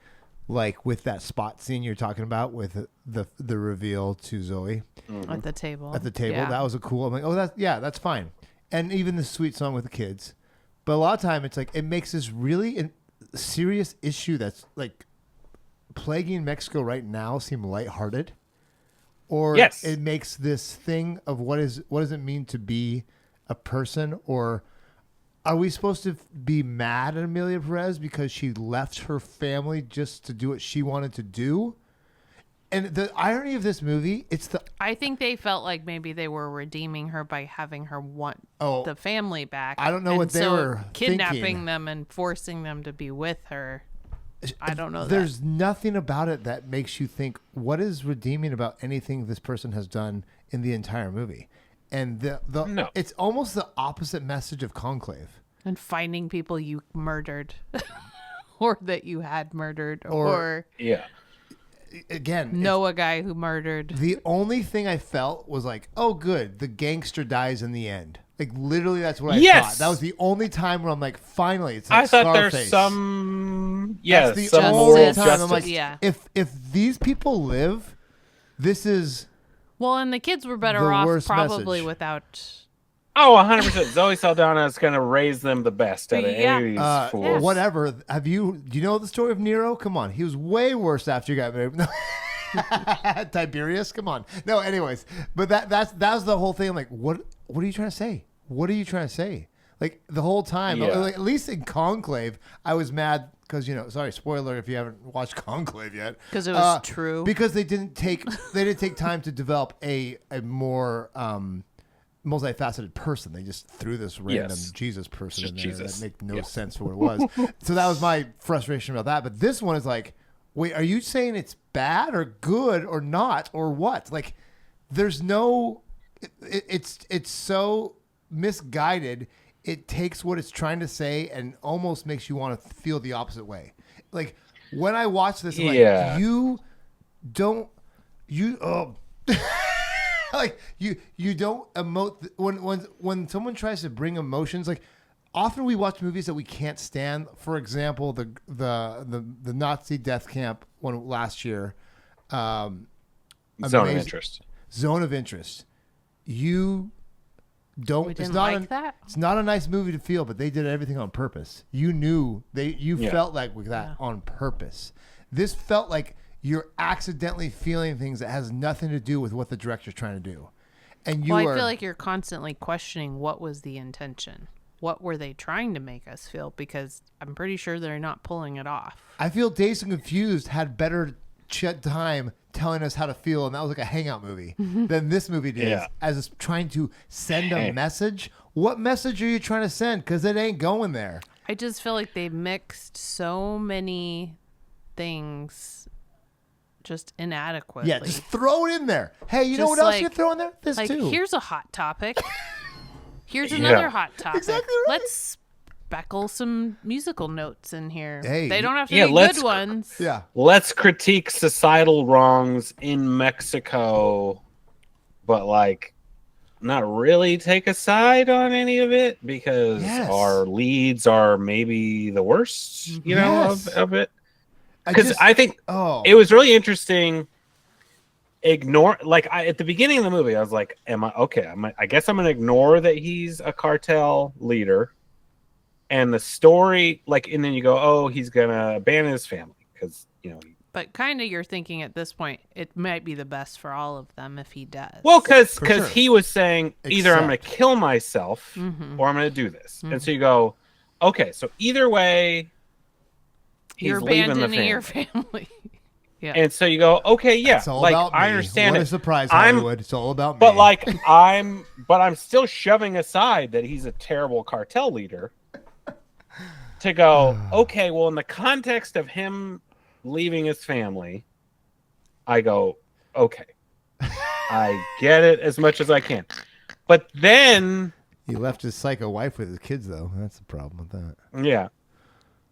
like with that spot scene you're talking about with the reveal to Zoe at the table. That was a cool. I'm like, that's fine. And even the sweet song with the kids. But a lot of time it's like it makes this really serious issue that's like plaguing Mexico right now seem lighthearted. Or it makes this thing of what does it mean to be a person? Or are we supposed to be mad at Emilia Pérez because she left her family just to do what she wanted to do? And the irony of this movie, I think they felt like maybe they were redeeming her by having her want the family back. I don't know what they were kidnapping thinking. them and forcing them to be with her. I don't know. There's nothing about it that makes you think, what is redeeming about anything this person has done in the entire movie? And it's almost the opposite message of Conclave. And finding people you murdered or that you had murdered or again, know a guy who murdered. The only thing I felt was like, oh, good, the gangster dies in the end. Like literally, that's what I thought. That was the only time where I'm like, finally, it's like Scarface. I thought there's some, that's the some only time justice. I'm like, if these people live, this is and the kids were better off probably without. Oh, 100%. Zoe Saldaña is going to raise them the best out of any of these fools. Whatever. Do you know the story of Nero? Come on. He was way worse after you got married. No. Tiberius? Come on. No, anyways. But that's the whole thing. I'm like, what are you trying to say? What are you trying to say? Like the whole time, like, at least in Conclave, I was mad because, sorry, spoiler if you haven't watched Conclave yet. Because it was true. Because they didn't take time to develop a more multifaceted person. They just threw this random Jesus person in there that made no sense for what it was. So that was my frustration about that. But this one is like, wait, are you saying it's bad or good or not or what? Like, there's no. It's so misguided. It takes what it's trying to say and almost makes you want to feel the opposite way. Like when I watch this, I'm like, you don't. Like you don't emote when someone tries to bring emotions. Like often we watch movies that we can't stand. For example, the Nazi death camp one last year. Zone of Interest. Zone of Interest. You don't. We didn't like that. It's not a nice movie to feel, but they did everything on purpose. You knew you felt like with that on purpose. This felt like you're accidentally feeling things that has nothing to do with what the director's trying to do. And I feel like you're constantly questioning what was the intention. What were they trying to make us feel? Because I'm pretty sure they're not pulling it off. I feel Dazed and Confused had better time telling us how to feel, and that was like a hangout movie, than this movie did as it's trying to send a message. What message are you trying to send? Because it ain't going there. I just feel like they mixed so many things just inadequately. Yeah, just throw it in there. Hey, you know what else you throw in there? This too. Here's a hot topic. Here's another hot topic. Exactly right. speckle some musical notes in here. Hey, they don't have to be good ones. Yeah. Let's critique societal wrongs in Mexico, but like not really take a side on any of it because our leads are maybe the worst, you know, of it. Because I think it was really interesting. At the beginning of the movie, I was like, I guess I'm going to ignore that he's a cartel leader. And the story, and then you go, oh, he's going to abandon his family because, you know. But kind of you're thinking at this point, it might be the best for all of them if he does. Well, because he was saying either I'm going to kill myself or I'm going to do this. And so you go, okay, so either way, you're abandoning your family. Yeah. And so you go, okay, yeah. It's all about me. I understand What a surprise, Hollywood. It's all about me. But I'm still shoving aside that he's a terrible cartel leader to go, okay, well, in the context of him leaving his family, I go, okay, I get it as much as I can. But then he left his psycho wife with his kids, though. That's the problem with that. Yeah.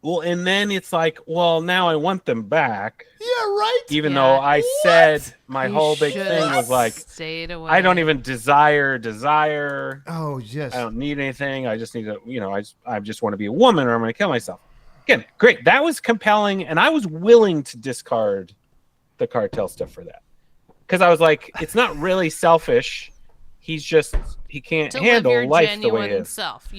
Well, and then it's like, well, now I want them back. Yeah, right. Even though I said my whole big thing was like, stayed away. I don't even desire. Oh, yes. I don't need anything. I just need to, I just want to be a woman or I'm going to kill myself. Again, great. That was compelling. And I was willing to discard the cartel stuff for that. Because I was like, it's not really selfish. He can't handle life the way it is. Self,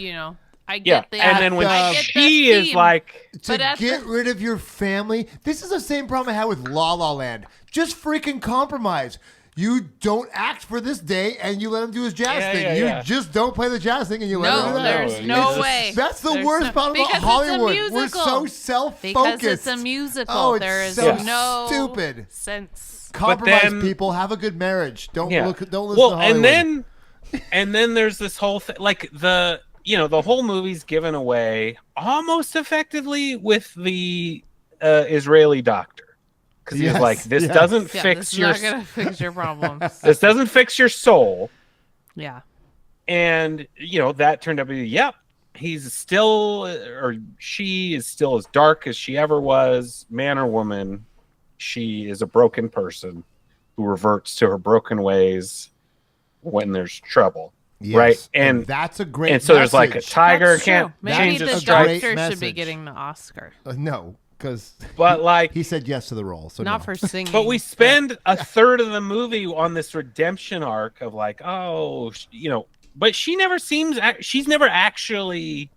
I get that. And then when she is like, to get rid of your family, this is the same problem I had with La La Land. Just freaking compromise. You don't act for this day, and you let him do his jazz thing. You just don't play the jazz thing, and you let him do that. There's no way. That's the worst part about Hollywood. We're so self-focused. Because it's a musical. Oh, there is so stupid. Sense. Compromise, people. Have a good marriage. Don't listen to Hollywood. And then there's this whole thing, like the whole movie's given away almost effectively with the Israeli doctor. Because he's like, this doesn't fix your... This is not going to fix your problems. This doesn't fix your soul. Yeah. And, that turned out to be, he's still, or she is still as dark as she ever was, man or woman. She is a broken person who reverts to her broken ways when there's trouble. Yes, right, and that's a great. And so message. there's like a tiger can't change its stripes. Maybe the doctor should be getting the Oscar. No, because he said yes to the role, so not for singing. But we spend a third of the movie on this redemption arc of like, but she never seems. She's never actually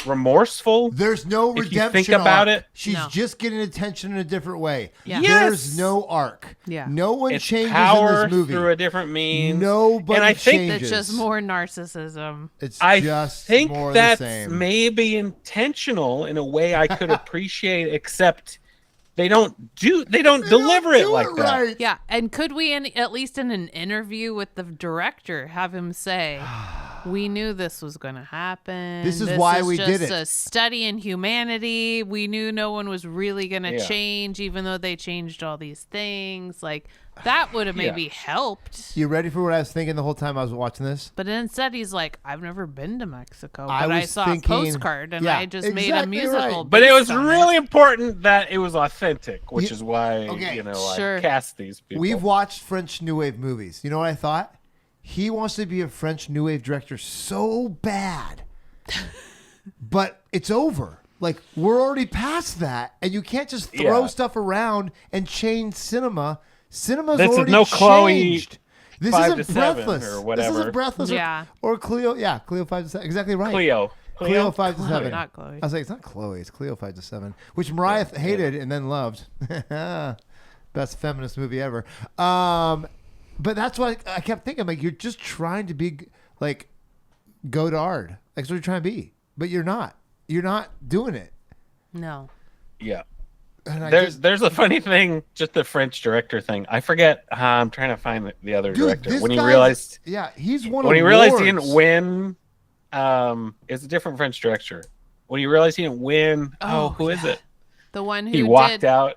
remorseful. There's no redemption. If you think about it, she's just getting attention in a different way. Yeah. There's no arc. Yeah. No one changes power in this movie through a different means. Nobody and I think changes. It's just more narcissism. I think more that's the same. Maybe intentional in a way I could appreciate, except they don't deliver it like that. Right. Yeah, and could we, at least in an interview with the director, have him say, "We knew this was going to happen. This is why we did it. This is just a study in humanity. We knew no one was really going to change, even though they changed all these things." Like, that would have maybe helped. You ready for what I was thinking the whole time I was watching this? But instead, he's like, "I've never been to Mexico, but I saw a postcard and I just made a musical." Right. But it was really important that it was authentic, which is why I cast these people. We've watched French New Wave movies. You know what I thought? He wants to be a French New Wave director so bad, but it's over. Like, we're already past that, and you can't just throw stuff around and change cinema. Cinema's already changed. This isn't Breathless or whatever. This isn't Breathless or Cleo. Yeah, Cleo 5 to 7. Exactly right. Cleo 5 to 7. Not Chloe. I was like, it's not Chloe. It's Cleo 5 to 7, which Mariah hated and then loved. Best feminist movie ever. But that's why I kept thinking, like, you're just trying to be like Godard. That's what you're trying to be, but you're not. You're not doing it. No. Yeah. There's a funny thing, just the French director thing. I forget. I'm trying to find the other director. When he realized, he's won. When he realized he didn't win, it's a different French director. When he realized he didn't win, who is it? The one who he walked out.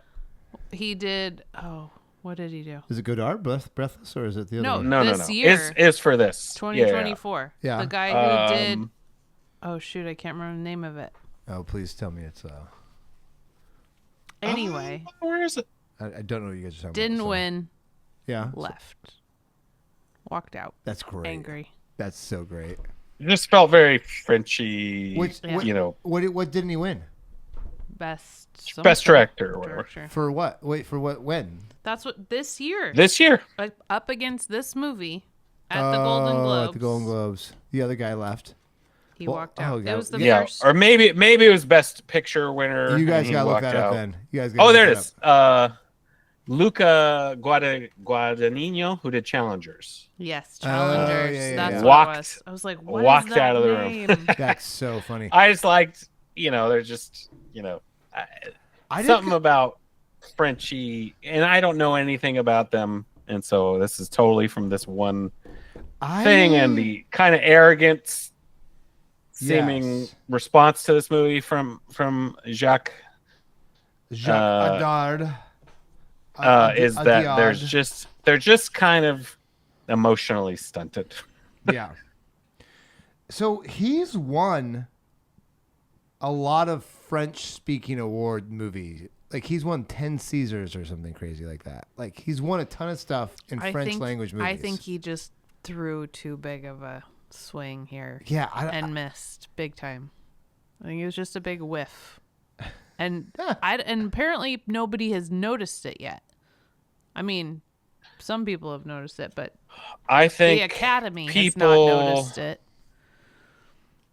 He did. Oh. What did he do? Is it Godard, Breathless, or is it the other one? No. This year. It's for this. 2024. Yeah. The guy who did Oh shoot, I can't remember the name of it. Oh, please tell me it's Anyway, where is it? I don't know what you guys are talking didn't about. So. win. Yeah. Left. Walked out. That's great. Angry. That's so great. It just felt very Frenchy. You know, what didn't he win? Best director or whatever. For what? Wait, for what? When? That's what this year. This year. Up against this movie at the Golden Globes. At the Golden Globes. The other guy left. He walked out. It was the first. Or maybe it was Best Picture winner. You guys gotta look that up then. You guys. Oh, there it is. Luca Guadagnino, who did Challengers. Yes, Challengers. That's what it was. I was like, what walked is that out of the name? room. That's so funny. I just liked, they're just, something about Frenchie, and I don't know anything about them, and so this is totally from this one thing, and the kind of arrogant seeming response to this movie from Jacques Audiard. Is that they're just kind of emotionally stunted. Yeah. So he's won a lot of French-speaking award movies. Like he's won 10 Caesars or something crazy like that. Like he's won a ton of stuff in French language movies. I think he just threw too big of a swing here. Yeah, and missed big time. I think it was just a big whiff. And and apparently nobody has noticed it yet. I mean, some people have noticed it, but I think the Academy has not noticed it.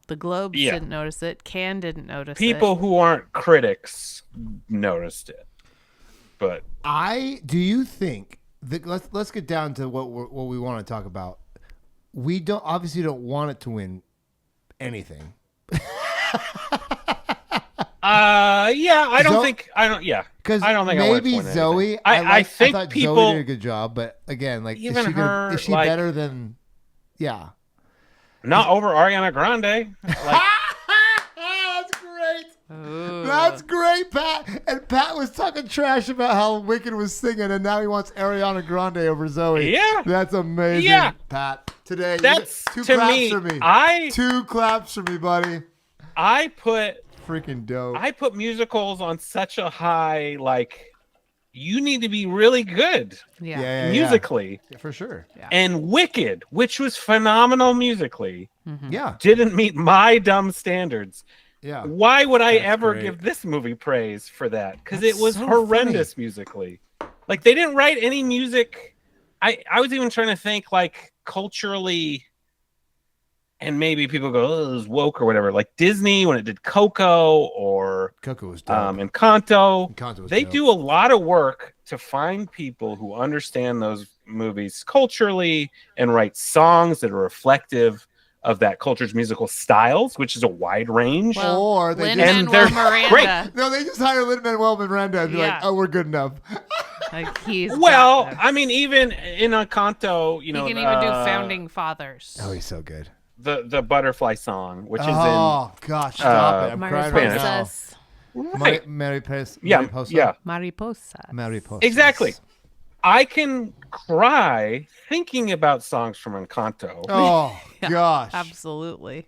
The Globes didn't notice it. Cannes didn't notice it. People who aren't critics noticed it. But do you think that let's get down to what we want to talk about. We obviously don't want it to win anything. Because I don't think maybe Zoe. I think thought people Zoe did a good job, but again, like even is she better than? Yeah, not over Ariana Grande. Like, that's great. That's great, Pat. And Pat was talking trash about how Wicked was singing, and now he wants Ariana Grande over Zoe. Yeah, that's amazing. Yeah, Pat. Today, that's two to claps me. For me. 2 claps for me, buddy. I put freaking dope. I put musicals on such a high, like you need to be really good. Musically. Yeah, for sure. Yeah. And Wicked, which was phenomenal musically, didn't meet my dumb standards. Yeah. Why would I ever give this movie praise for that? Because it was so horrendous musically. Like they didn't write any music. I was even trying to think like culturally. And maybe people go, oh, it was woke or whatever. Like Disney, when it did Coco or Coco was dope. Encanto, they do a lot of work to find people who understand those movies culturally and write songs that are reflective of that culture's musical styles, which is a wide range. Well, or they Lin-Manuel Miranda. Great. No, they just hire Lin-Manuel Miranda and be like, oh, we're good enough. Like he's I mean, even in Encanto, he can even do Founding Fathers. Oh, he's so good. The butterfly song, which is in gosh, stop it! I'm crying right now. Right. Mariposa. Exactly. I can cry thinking about songs from Encanto. Oh gosh, absolutely.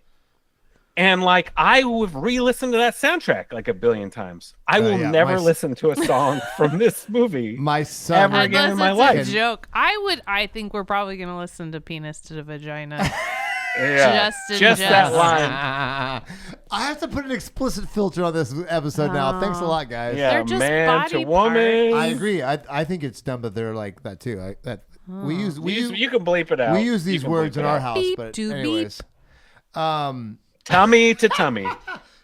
And like I would re-listen to that soundtrack like a billion times. I will never listen to a song from this movie. My son ever again in my life. It's a joke. I think we're probably gonna listen to Penis to the Vagina. Yeah, just that line. I have to put an explicit filter on this episode now. Thanks a lot, guys. Yeah, they're just man to woman. I agree. I think it's dumb that they're like that too. You can bleep it out. We use these words in our house, but anyways. Tummy to tummy.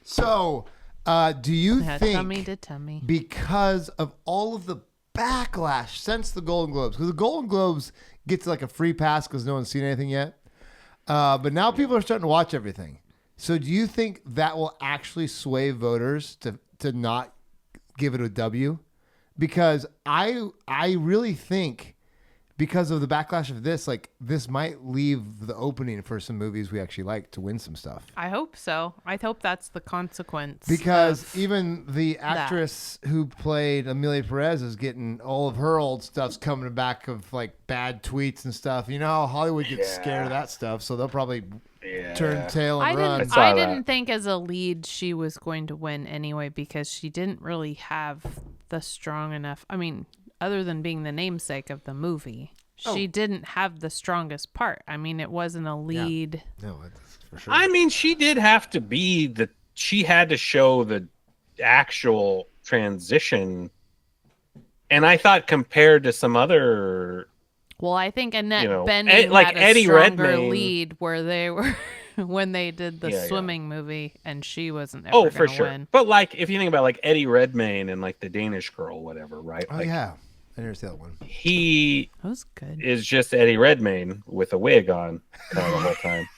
So, do you think tummy to tummy, because of all of the backlash since the Golden Globes, because the Golden Globes gets like a free pass because no one's seen anything yet, but now people are starting to watch everything. So, do you think that will actually sway voters to not give it a W? Because I really think, because of the backlash of this, like this might leave the opening for some movies we actually like to win some stuff. I hope so. I hope that's the consequence. Because even the actress who played Emilia Pérez is getting all of her old stuff's coming back of like bad tweets and stuff. You know how Hollywood gets scared of that stuff, so they'll probably turn tail and run. I didn't think as a lead she was going to win anyway because she didn't really have the strong enough. I mean, other than being the namesake of the movie, she didn't have the strongest part. I mean, it wasn't a lead. Yeah. No, that's for sure. I mean, she did have to be she had to show the actual transition. And I thought compared to some other... Well, I think Annette Bening had a Eddie stronger Redmayne. lead where they were when they did the swimming movie, and she wasn't ever for sure. win. But like, if you think about like Eddie Redmayne and like the Danish Girl, whatever, right? Oh like, yeah, I never see that one. He that was good. Is just Eddie Redmayne with a wig on kind of the whole time.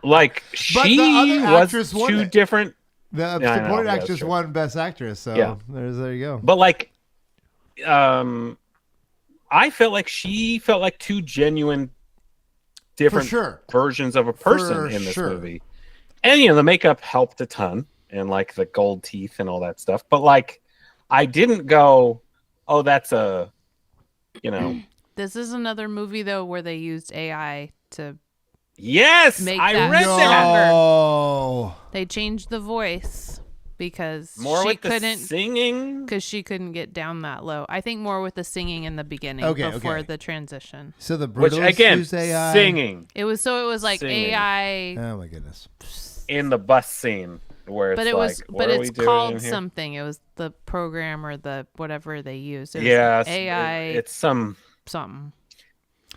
Like she was two different. The supporting actress won Best Actress, so there you go. But like, I felt like she felt like two genuine, different versions of a person in this movie, and the makeup helped a ton, and like the gold teeth and all that stuff. But like, I didn't go, "Oh, that's a," This is another movie though where they used AI to. Yes, I read that. Oh, they changed the voice because more she with couldn't the singing because she couldn't get down that low. I think more with the singing in the beginning before the transition. So the Brutals used AI singing. It was like singing. AI. Oh my goodness! In the bus scene where it's called something. It was the program or the whatever they used. It was AI. It's something.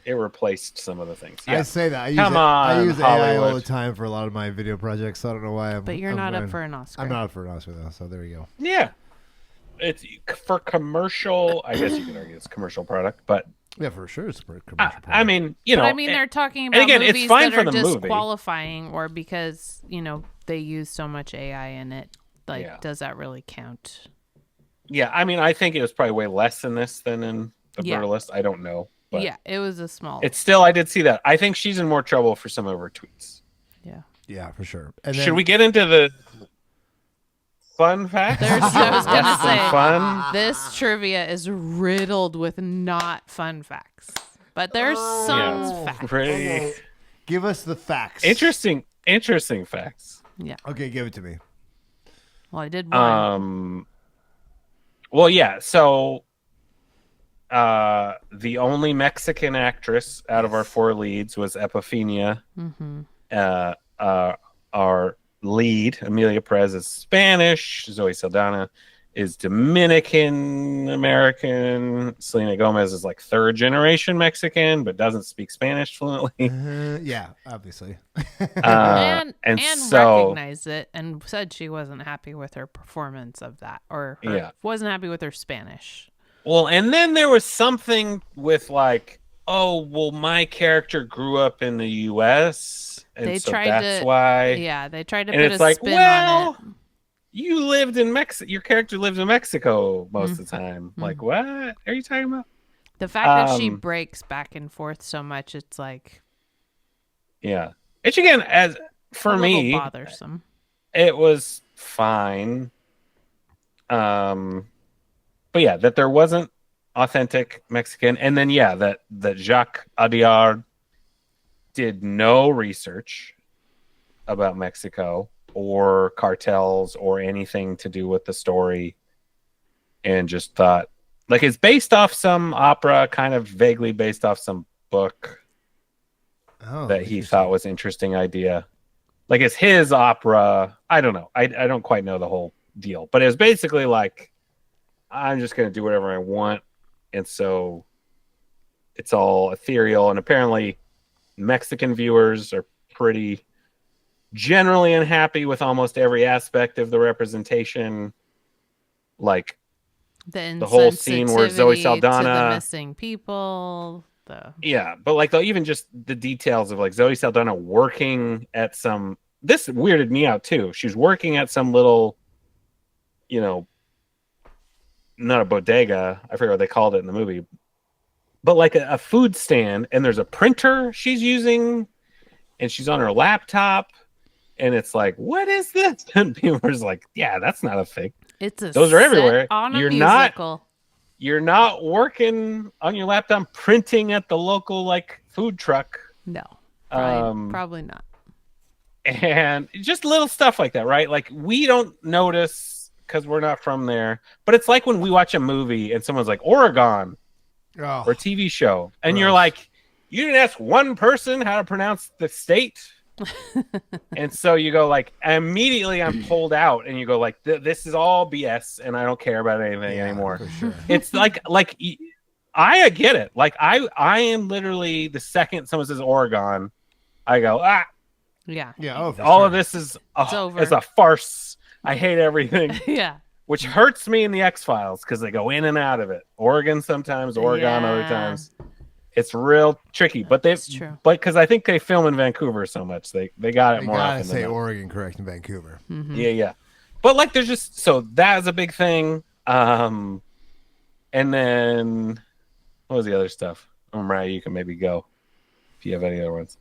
It replaced some of the things. Yeah. I say that. I use AI all the time for a lot of my video projects, so I don't know why But you're not up for an Oscar. I'm not up for an Oscar, though, so there we go. Yeah. It's for commercial. I guess you can argue it's a commercial product, but... Yeah, for sure it's a commercial product. I mean, they're talking about movies it's fine that for are the disqualifying or because, they use so much AI in it. Does that really count? Yeah, I mean, I think it was probably way less in this than in The Brutalist. I don't know. But it was a small. It's still, I did see that. I think she's in more trouble for some of her tweets. Yeah. Yeah, for sure. And should we get into the fun facts? I was going to say, fun? This trivia is riddled with not fun facts. But there's some facts. Pretty... Give us the facts. Interesting facts. Yeah. Okay, give it to me. Well, I did one. Well, yeah, so... the only Mexican actress out of our four leads was Epifania. Mm-hmm. Our lead, Emilia Pérez, is Spanish. Zoe Saldaña is Dominican American. Selena Gomez is like third generation Mexican, but doesn't speak Spanish fluently. Yeah, obviously. and recognized it and said she wasn't happy with her performance of that, or wasn't happy with her Spanish. Well, and then there was something with like, oh, well, my character grew up in the U.S. and that's why. Yeah, they tried to put a spin on it. You lived in Mexico. Your character lives in Mexico most of the time. Mm-hmm. Like, what are you talking about? The fact that she breaks back and forth so much, it's like. Yeah, which again, as for me, bothersome. It was fine. But yeah, that there wasn't authentic Mexican. And then, that Jacques Audiard did no research about Mexico or cartels or anything to do with the story. And just thought, like, it's based off some opera, kind of vaguely based off some book that he thought was an interesting idea. Like, it's his opera. I don't know. I don't quite know the whole deal. But it was basically like, I'm just going to do whatever I want. And so it's all ethereal. And apparently Mexican viewers are pretty generally unhappy with almost every aspect of the representation. Like the whole scene where Zoe Saldaña... to the missing people. Yeah, but like even just the details of like Zoe Saldaña working at some... This weirded me out too. She's working at some little, not a bodega, I forget what they called it in the movie, but like a food stand, and there's a printer she's using, and she's on her laptop, and it's like, what is this? And people are like, yeah, that's not a fake. Those are everywhere. On a musical. You're not working on your laptop printing at the local like food truck. No. Probably not. And just little stuff like that, right? Like we don't notice because we're not from there. But it's like when we watch a movie and someone's like Oregon or a TV show, and you're like, you didn't ask one person how to pronounce the state. And so you go like, immediately I'm pulled out, and you go like, this is all BS, and I don't care about anything anymore. For sure. It's like I get it. Like I am literally, the second someone says Oregon, I go yeah. Oh, all of this is a farce. I hate everything. Yeah. Which hurts me in the X-Files because they go in and out of it. Oregon sometimes, Oregon other times. It's real tricky, but because I think they film in Vancouver so much, they got it more often. You gotta say Oregon correct in Vancouver. Mm-hmm. Yeah. But like, there's just, so that is a big thing. And then what was the other stuff? Mariah, you can maybe go if you have any other ones.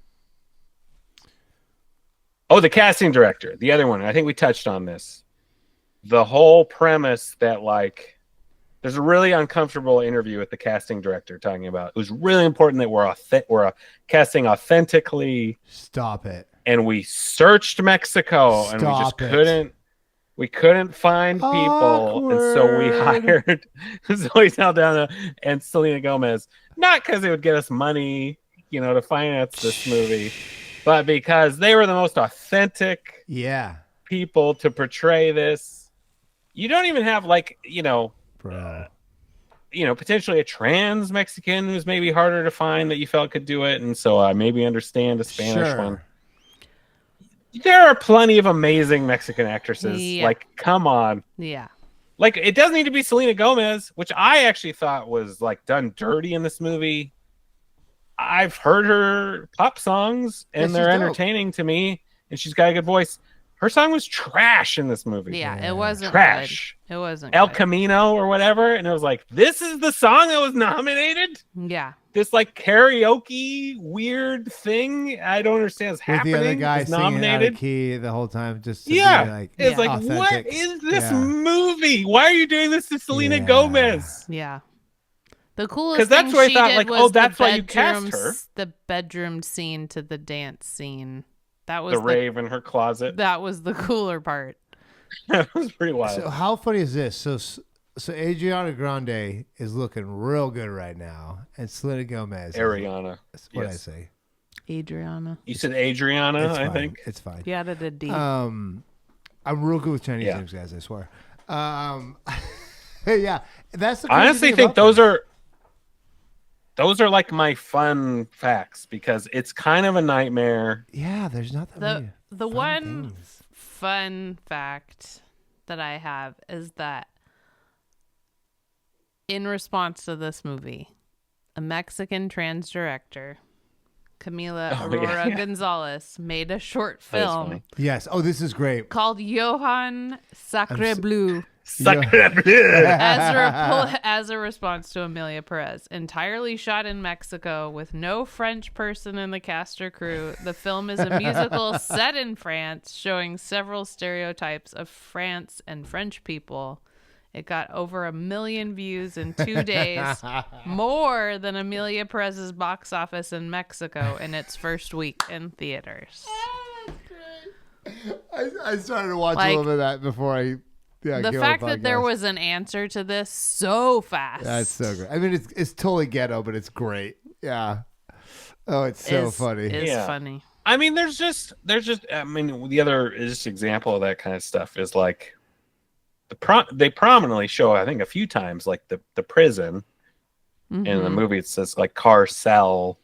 Oh, the casting director, the other one. I think we touched on this. The whole premise that like, there's a really uncomfortable interview with the casting director talking about it was really important that we're casting authentically. Stop it. And we searched Mexico and we couldn't find people. And so we hired Zoe Saldaña and Selena Gomez, not because it would get us money, to finance this movie, but because they were the most authentic people to portray this. You don't even have potentially a trans Mexican who's maybe harder to find that you felt could do it, and so I maybe understand a Spanish one. There are plenty of amazing Mexican actresses. Yeah. Like, come on. Yeah. Like, it doesn't need to be Selena Gomez, which I actually thought was like done dirty in this movie. I've heard her pop songs, and they're entertaining to me, and she's got a good voice. Her song was trash in this movie. Yeah, it wasn't trash. Good. It wasn't El good. Camino or whatever, and it was like, this is the song that was nominated? Yeah. This like karaoke weird thing I don't understand is happening. With the other guy singing out of key the whole time, just to be like, it's like, authentic. What is this movie? Why are you doing this to Selena Gomez? Yeah. The coolest because that's thing where I she thought did like, was oh, that's why you cast her. The bedroom scene to the dance scene. That was the rave in her closet. That was the cooler part. That was pretty wild. So how funny is this? So Adriana Grande is looking real good right now, and Selena Gomez. Ariana. That's what I say. Adriana. You said Adriana, I think. It's fine. You added a D. I'm real good with Chinese names, guys. I swear. Yeah, that's the. I honestly think those are like my fun facts because it's kind of a nightmare. Yeah, there's not that many. The one fun fact that I have is that in response to this movie, a Mexican trans director, Camila Aurora Gonzalez, made a short film. Yes. Oh, this is great. Called Johan Sacre Bleu. As a response to Emilia Pérez, entirely shot in Mexico with no French person in the cast or crew. The film is a musical set in France, showing several stereotypes of France and French people. It got over 1 million views in 2 days, more than Emilia Pérez's box office in Mexico in its first week in theaters. I started to watch a little bit of that before I. Yeah, the fact that there was an answer to this so fast. That's so great. I mean, it's totally ghetto, but it's great. Yeah. Oh, it's so funny. It's funny. I mean, there's just. I mean, the other just example of that kind of stuff is like, they prominently show, I think, a few times like the prison. Mm-hmm. In the movie, it says like carcel,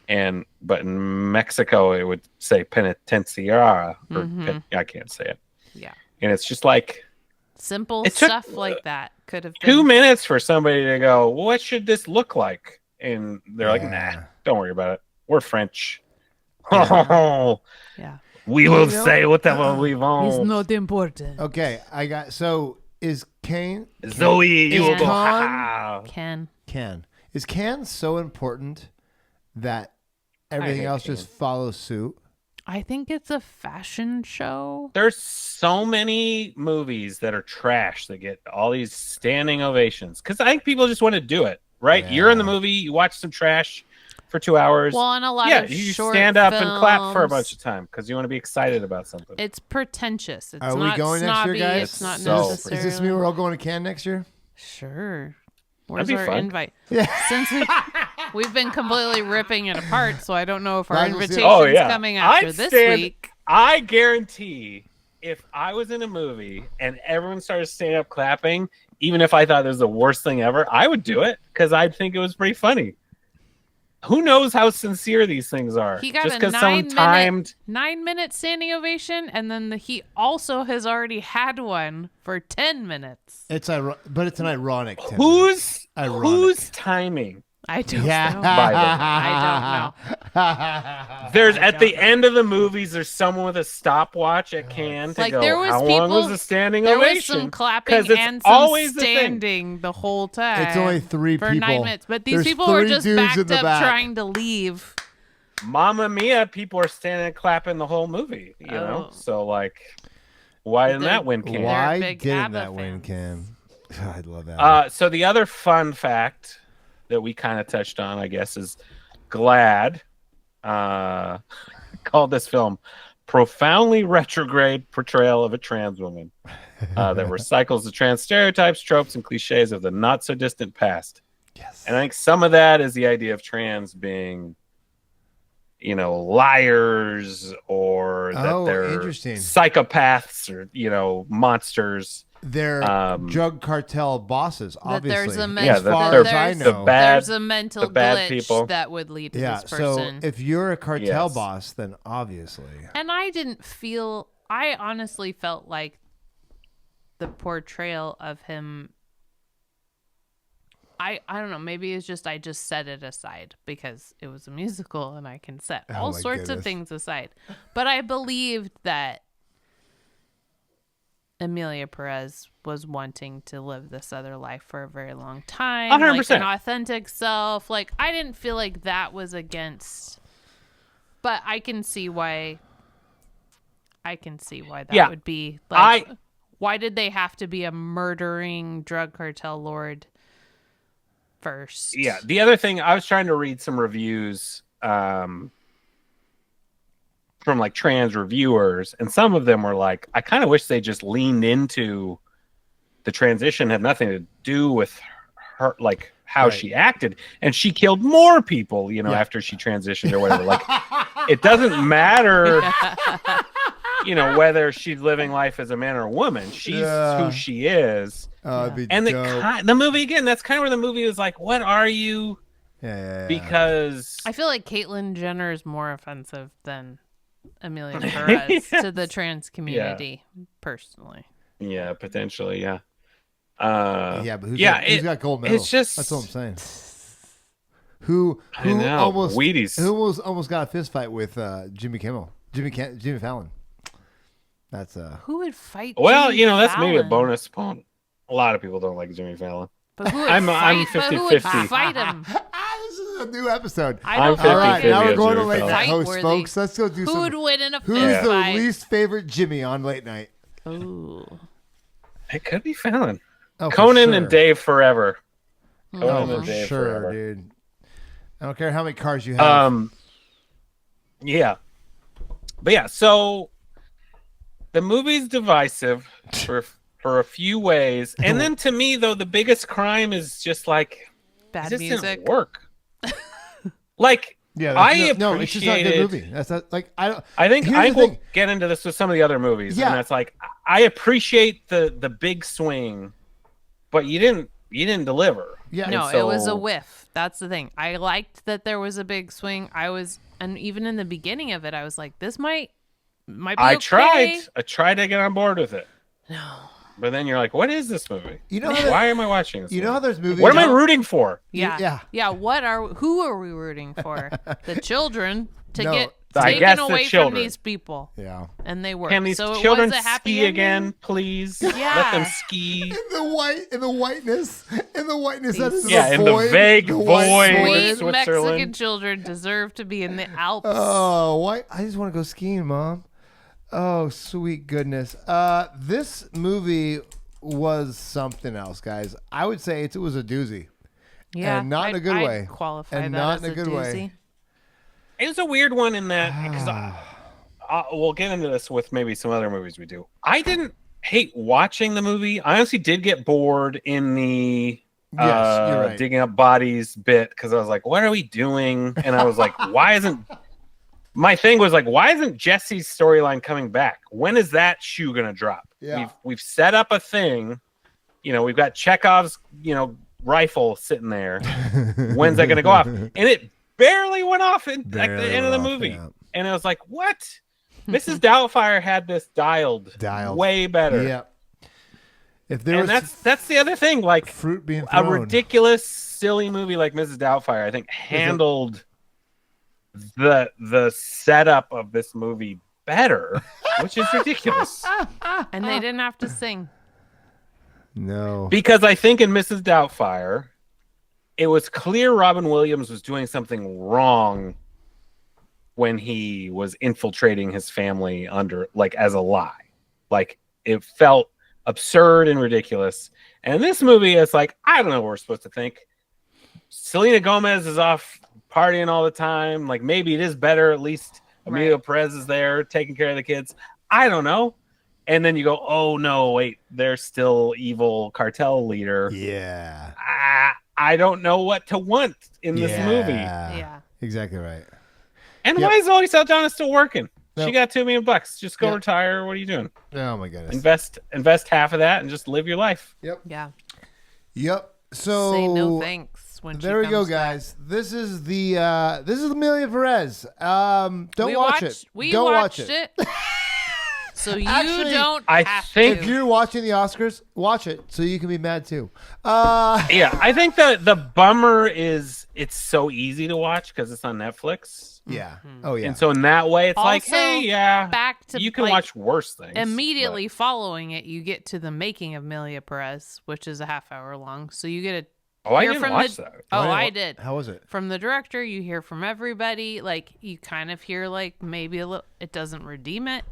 but in Mexico it would say penitenciaria. I can't say it. Yeah. And it's just like simple stuff like that could have been 2 minutes for somebody to go, what should this look like? And they're like, nah, don't worry about it. We're French. Yeah. We will say whatever we want. It's not important. Okay, is Kane Zoe, you will go, Ken. Is Ken so important that everything else just follows suit? I think it's a fashion show. There's so many movies that are trash that get all these standing ovations because I think people just want to do it, right? Yeah. You're in the movie, you watch some trash for 2 hours. Well, and a lot of you short stand up films, and clap for a bunch of time because you want to be excited about something. It's pretentious. It's Are we not going snobby. next year, guys? It's not So- necessarily. Is this me? We're all going to Cannes next year? Sure. Where's That'd be our fun. invite? Yeah. Since we've been completely ripping it apart, so I don't know if our Ryan was invitation's saying- coming after this week. I guarantee if I was in a movie and everyone started standing up clapping, even if I thought it was the worst thing ever, I would do it because I'd think it was pretty funny. Who knows how sincere these things are? He got just a because someone timed 9-minute standing ovation, and then he also has already had one for 10 minutes. But it's an ironic. 10 who's Ironic. timing. I don't Yeah. know. By I There's at the end of the movies, there's someone with a stopwatch at Cannes to Like, go. there was How long people- was the standing There ovation? was some 'Cause clapping it's and some always the thing. standing the whole time. It's only 3 for people. 9 minutes. But these There's people were 3 just dudes in backed the up back. trying to leave. Mamma Mia, people are standing and clapping the whole movie. You know, so like, why didn't that win Cannes? Why big didn't ABBA that win fans. Cannes? I'd love that. So the other fun fact that we kind of touched on, I guess, is GLAAD called this film profoundly retrograde portrayal of a trans woman that recycles the trans stereotypes, tropes, and cliches of the not so distant past. Yes. And I think some of that is the idea of trans being, you know, liars or that they're interesting. psychopaths or, you know, monsters. They're drug cartel bosses, obviously. That there's a Yeah, as far they're as I there's- know. There's a mental the bad glitch people. that would lead to Yeah, this person. so if you're a cartel Yes. boss, then obviously. And I honestly felt like the portrayal of him, I don't know, maybe it's just I just set it aside because it was a musical and I can set all my sorts of goodness. things aside. But I believed that Emilia Pérez was wanting to live this other life for a very long time. 100%. Like an authentic self. Like, I didn't feel like that was against, but I can see why that would be like, why did they have to be a murdering drug cartel lord first? Yeah. The other thing, I was trying to read some reviews from like trans reviewers, and some of them were like, I kind of wish they just leaned into the transition, had nothing to do with her, like how she acted, and she killed more people, you know, after she transitioned or whatever. Like, it doesn't matter, you know, whether she's living life as a man or a woman. She's who she is. And The movie, again, that's kind of where the movie was like, what are you? Yeah. Because I feel like Caitlyn Jenner is more offensive than Emilia Pérez to the trans community, personally. Yeah, potentially, yeah. But who's got gold medals? It's just, that's what I'm saying. Who I know, almost Wheaties. who almost got a fist fight with Jimmy Fallon. That's who would fight? Well, Jimmy you know, that's Fallon? maybe a bonus point. A lot of people don't like Jimmy Fallon. But who would I'm fight? But who would 50-50. fight him? This is a new episode. I don't I'm know. All right, 50-50 now we're as going to Jimmy late Fallon. night host, Fight-worthy. folks. Let's go do Who some. would win in a fist Who's the fight? least favorite Jimmy on late night? Ooh. It could be Fallon. Oh, for Conan sure. and Dave forever. Oh, Conan for and Dave sure, forever. dude. I don't care how many cars you have. Yeah. But yeah, so the movie's divisive for a few ways. And then to me, though, the biggest crime is just like, Bad this music. didn't work. Like, Yeah, I it's just not a good appreciated- movie. That's not, like I think Here's I the will thing. get into this with some of the other movies. Yeah. And it's like, I appreciate the big swing, but you didn't deliver. Yeah, No, And it was a so- whiff. That's the thing. I liked that there was a big swing. And even in the beginning of it, I was like, this might be I okay. tried to get on board with it. No. But then you're like, what is this movie? You know how Why am I watching this? you know how movie? there's movies. What am I rooting for? Yeah. Yeah. Who are we rooting for? The children to No, get I taken guess the away from children. these people. Yeah. And they were. Can these so children it was a happy ski ending? again, please? Yeah. Let them ski. In the whiteness that is Yeah, in the void, vague the white void. Sweet Switzerland. Mexican children deserve to be in the Alps. Oh, why? I just want to go skiing, Mom. Oh, sweet goodness. This movie was something else, guys. I would say it was a doozy. yeah, and not in a good I'd way. qualify And that not as in a good way. doozy. It was a weird one in that because we'll get into this with maybe some other movies we do. I didn't hate watching the movie. I honestly did get bored in the digging up bodies bit because I was like, what are we doing? And I was like, why isn't Jesse's storyline coming back? When is that shoe gonna drop? Yeah. We've set up a thing. We've got Chekhov's, rifle sitting there. When's that gonna go off? And it barely went off at the end of the movie. Yeah. And I was like, what? Mrs. Doubtfire had this dialed way better. Yeah. That's the other thing. Like fruit being thrown. A ridiculous, silly movie like Mrs. Doubtfire, I think handled the setup of this movie better, which is ridiculous. And they didn't have to sing. No. Because I think in Mrs. Doubtfire, it was clear Robin Williams was doing something wrong when he was infiltrating his family as a lie. Like, it felt absurd and ridiculous. And in this movie, it's like, I don't know what we're supposed to think. Selena Gomez is off partying all the time. Like, maybe it is better. At least Emilia Pérez is there taking care of the kids. I don't know. And then you go, oh, no, wait, they're still evil cartel leader. Yeah. I don't know what to want in this movie. Yeah. Exactly right. And why is Zoe Saldaña still working? Nope. She got $2 million. Just go retire. What are you doing? Oh my goodness. Invest half of that and just live your life. Yep. Yeah. Yep. So say no thanks when there we go, back. guys. This is Emilia Pérez. Don't watch it. We don't watched watch it. So you Actually, don't I have think to. If you're watching the Oscars, watch it so you can be mad too. Yeah, I think the bummer is it's so easy to watch because it's on Netflix. Yeah. Oh yeah. And so in that way, it's also, like, hey, back to you can watch worse things. Immediately following it, you get to the making of Emilia Pérez, which is a half hour long. So you get I didn't watch that. Oh, I did. How was it? From the director, you hear from everybody. Like, you kind of hear maybe a little. It doesn't redeem it.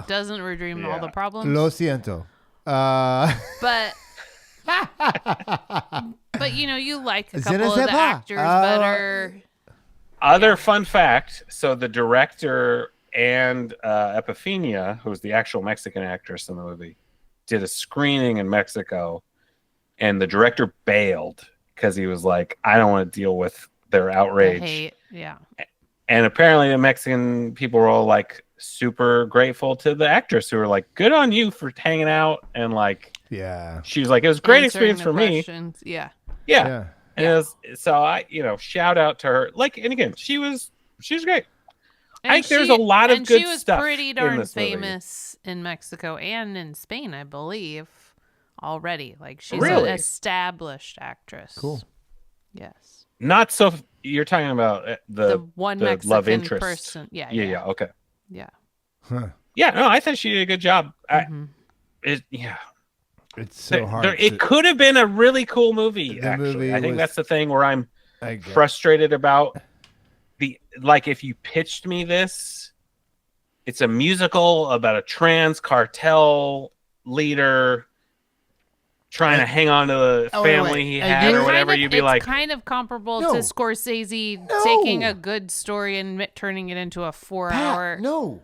Doesn't redeem all the problems. Lo siento. But you like a couple of the actors better. Other fun fact: so the director and Epifania, who's the actual Mexican actress in the movie, did a screening in Mexico, and the director bailed because he was like, "I don't want to deal with their outrage." The hate. Yeah. And apparently, the Mexican people were all like super grateful to the actress, who were like, "Good on you for hanging out," and she was like, "It was a great experience for me." Yeah. And it was, so I, shout out to her. And again, she was great. And I think there's a lot of good stuff. She was pretty darn famous in Mexico and in Spain, I believe, already. Like, she's an established actress. Cool. Yes. Not so. You're talking about the one the Mexican love interest person. Yeah. Okay. Yeah. Huh. Yeah. No, I think she did a good job. It's so hard. It could have been a really cool movie. Actually, I think that's the thing where I'm frustrated about if you pitched me this, it's a musical about a trans cartel leader trying to hang on to the family he had or whatever, you'd be like... It's kind of comparable to Scorsese taking a good story and turning it into a 4-hour... No.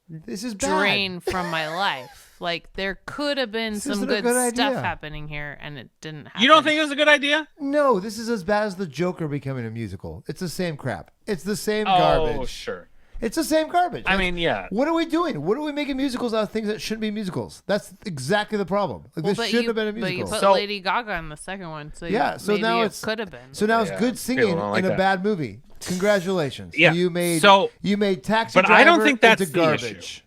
This is drain from my life. Like, there could have been some good stuff happening here, and it didn't happen. You don't think it was a good idea? No, this is as bad as The Joker becoming a musical. It's the same crap. It's the same garbage. Oh, sure. It's the same garbage. I mean, yeah. What are we doing? What are we making musicals out of things that shouldn't be musicals? That's exactly the problem. This shouldn't have been a musical. But you put Lady Gaga in the second one, so so now it could have been. So now it's good singing in a bad movie. Congratulations. Yeah. You made Taxi Driver I don't think that's into garbage. Issue.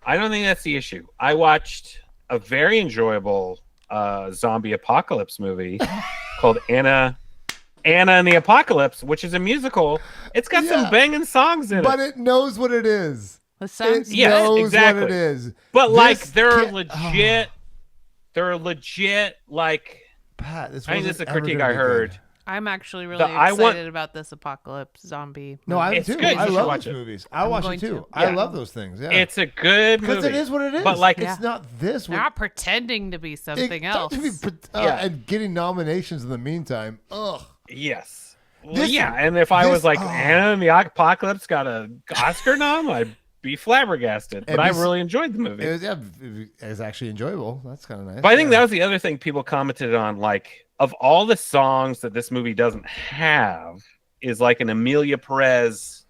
I don't think that's the issue. I watched a very enjoyable zombie apocalypse movie called Anna and the Apocalypse, which is a musical. It's got some banging songs in it. But it knows what it is. The songs? It knows what it is. But they're legit. They're legit Pat, this I think this is a critique I heard. Good. I'm actually really excited about this apocalypse zombie movie. No, I am too. Good. I love those movies. I watch it too. I love those things. Yeah. It's a good movie. Because it is what it is. But it's not this. Not pretending to be something else. And getting nominations in the meantime. Ugh. Yes. Well, yeah, and if I was like, Anna and the Apocalypse got an Oscar nom, I'd be flabbergasted. But I really enjoyed the movie. It was actually enjoyable. That's kind of nice. But I think that was the other thing people commented on. Like, of all the songs that this movie doesn't have, is like an Emilia Pérez,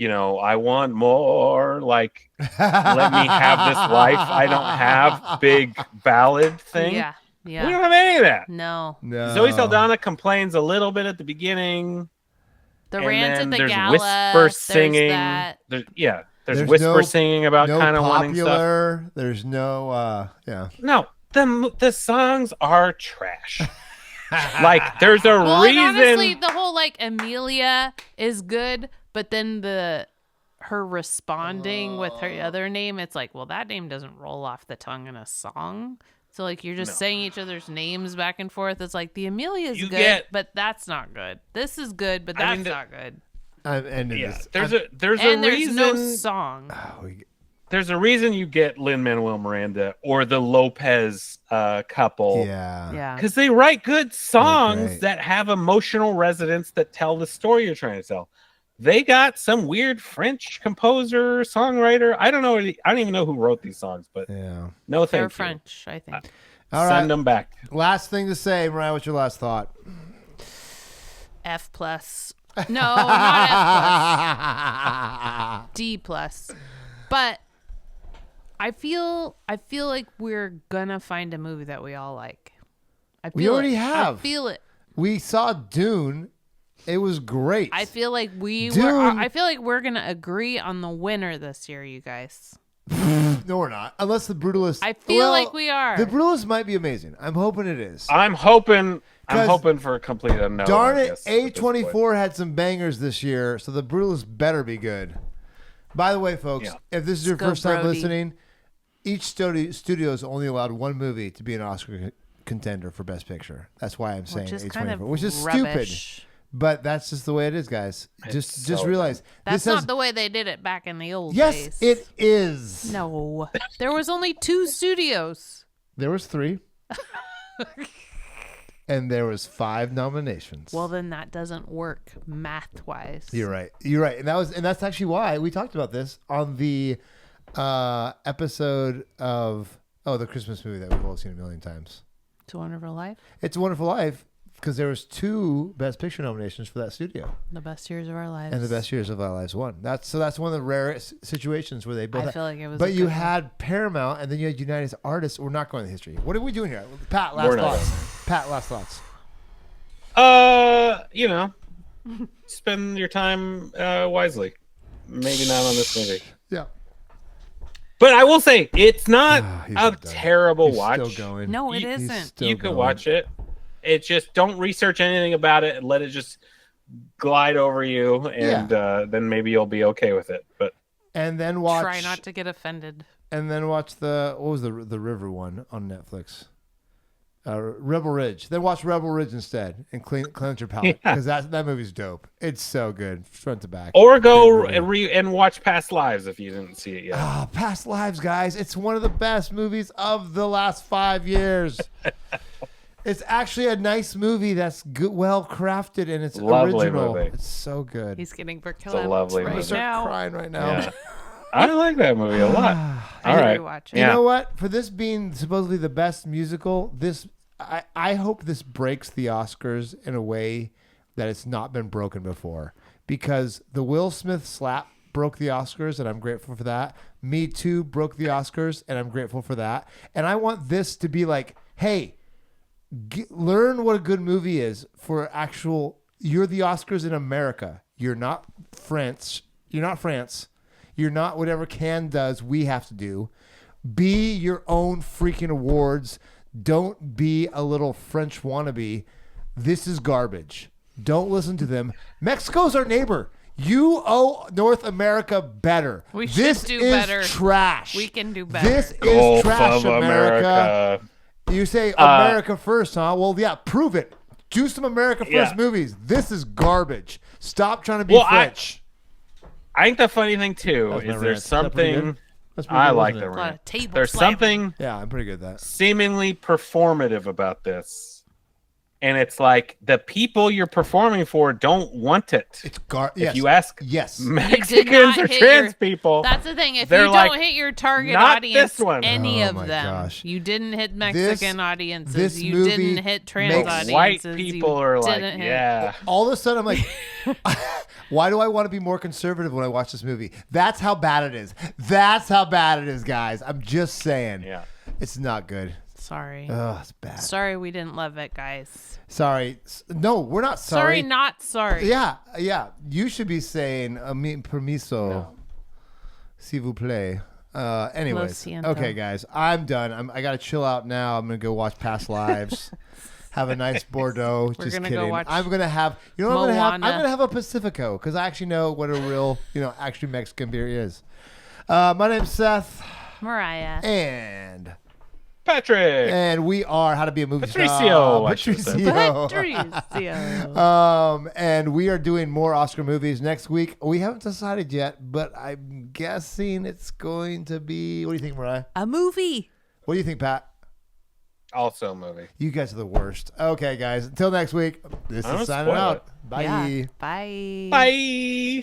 I want more. Like, let me have this life I don't have. Big ballad thing. Yeah. We don't have any of that. No. Zoe Saldaña complains a little bit at the beginning. The rant at the there's gala. Whisper singing. There's whisper singing about kind of wanting stuff. There's no, No, the songs are trash. Like, there's a reason. And honestly, the whole like Emilia is good, but then her responding with her other name, it's like, well, that name doesn't roll off the tongue in a song. So like you're just saying each other's names back and forth. It's like the Emilia is good, but that's not good. This is good, but that's not good. I'm ending this. There's a reason. No song. There's a reason you get Lin-Manuel Miranda or the Lopez couple. Yeah. Because they write good songs that have emotional resonance that tell the story you're trying to tell. They got some weird French composer, songwriter. I don't know. I don't even know who wrote these songs, but no, thank you. They're French, I think. All Send them back. Last thing to say, Mariah. What's your last thought? F+. No, not F+. D+. But I feel like we're gonna find a movie that we all like. We already have. I feel it. We saw Dune. It was great. I feel like we're gonna agree on the winner this year, you guys. No, we're not. Unless the Brutalist. I feel like we are. The Brutalist might be amazing. I'm hoping it is. I'm hoping for a complete unknown. Darn it, A24 had some bangers this year, so the Brutalist better be good. By the way, folks, if this is your first time listening, each studio is only allowed one movie to be an Oscar contender for Best Picture. That's why I'm saying A24, which is stupid. But that's just the way it is, guys. Just realize. That's not the way they did it back in the old days. Yes, it is. No. There was only 2 studios. There was 3. And there was 5 nominations. Well, then that doesn't work math-wise. You're right. And that's actually why we talked about this on the episode of the Christmas movie that we've all seen a million times. It's a Wonderful Life? It's a Wonderful Life. Because there was 2 Best Picture nominations for that studio. The Best Years of Our Lives. And The Best Years of Our Lives won. That's one of the rarest situations where they both. I feel like it was. But you had Paramount, and then you had United Artists. We're not going to history. What are we doing here, Pat? Last thoughts. Pat, last thoughts. Spend your time wisely. Maybe not on this movie. Yeah. But I will say it's not a terrible watch. Still going. No, it isn't. You can watch it. It's just don't research anything about it and let it just glide over you, and then maybe you'll be okay with it. And then watch. Try not to get offended. And then watch what was the river one on Netflix? Rebel Ridge. Then watch Rebel Ridge instead and cleanse your palate because that movie's dope. It's so good, front to back. Or go and watch Past Lives if you didn't see it yet. Past Lives, guys! It's one of the best movies of the last 5 years. It's actually a nice movie that's good, well crafted, and it's lovely original. Movie. It's so good. He's getting It's a lovely movie. I'm start crying right now. Yeah. I like that movie a lot. All right. Watch it. You know what? For this being supposedly the best musical, I hope this breaks the Oscars in a way that it's not been broken before. Because the Will Smith slap broke the Oscars, and I'm grateful for that. Me Too broke the Oscars, and I'm grateful for that. And I want this to be like, hey, learn what a good movie is for actual. You're the Oscars in America. You're not France. You're not whatever Cannes does. We have to do. Be your own freaking awards. Don't be a little French wannabe. This is garbage. Don't listen to them. Mexico's our neighbor. You owe North America better. We should do better. This is trash. We can do better. This is trash, America. You say America first, huh? Well, yeah, prove it. Do some America first movies. This is garbage. Stop trying to be French. I think the funny thing too is there's something. I like the rant. There's something. Yeah, I'm pretty good at that. Seemingly performative about this. And it's like the people you're performing for don't want it. It's If you ask yes. Mexicans or trans people, that's the thing. If they're you like, don't hit your target "Not audience, this one." any Oh of my them, gosh. you didn't hit Mexican audiences. this You movie didn't hit trans makes audiences. white people you are like, didn't hit- yeah. All of a sudden, I'm like, why do I want to be more conservative when I watch this movie? That's how bad it is. That's how bad it is, guys. I'm just saying. Yeah. It's not good. Sorry. Oh, it's bad. Sorry we didn't love it, guys. Sorry. No, we're not sorry. Sorry, not sorry. Yeah. You should be saying, permiso, s'il vous plaît. Anyways. siento. Okay, guys. I'm done. I got to chill out now. I'm going to go watch Past Lives. Have a nice Bordeaux. We're Just gonna kidding. go watch I'm gonna have. You know what I'm gonna have? I'm Moana. gonna have a Pacifico because I actually know what a real, actually Mexican beer is. My name's Seth, Mariah. and Patrick. we are How to Be a Movie Patricio, Star. I should say. Patricio. And we are doing more Oscar movies next week. We haven't decided yet, but I'm guessing it's going to be. What do you think, Mariah? A movie. What do you think, Pat? Also a movie. You guys are the worst. Okay, guys. Until next week. This I'm is gonna signing spoil out. it. Bye. Yeah. Bye. Bye.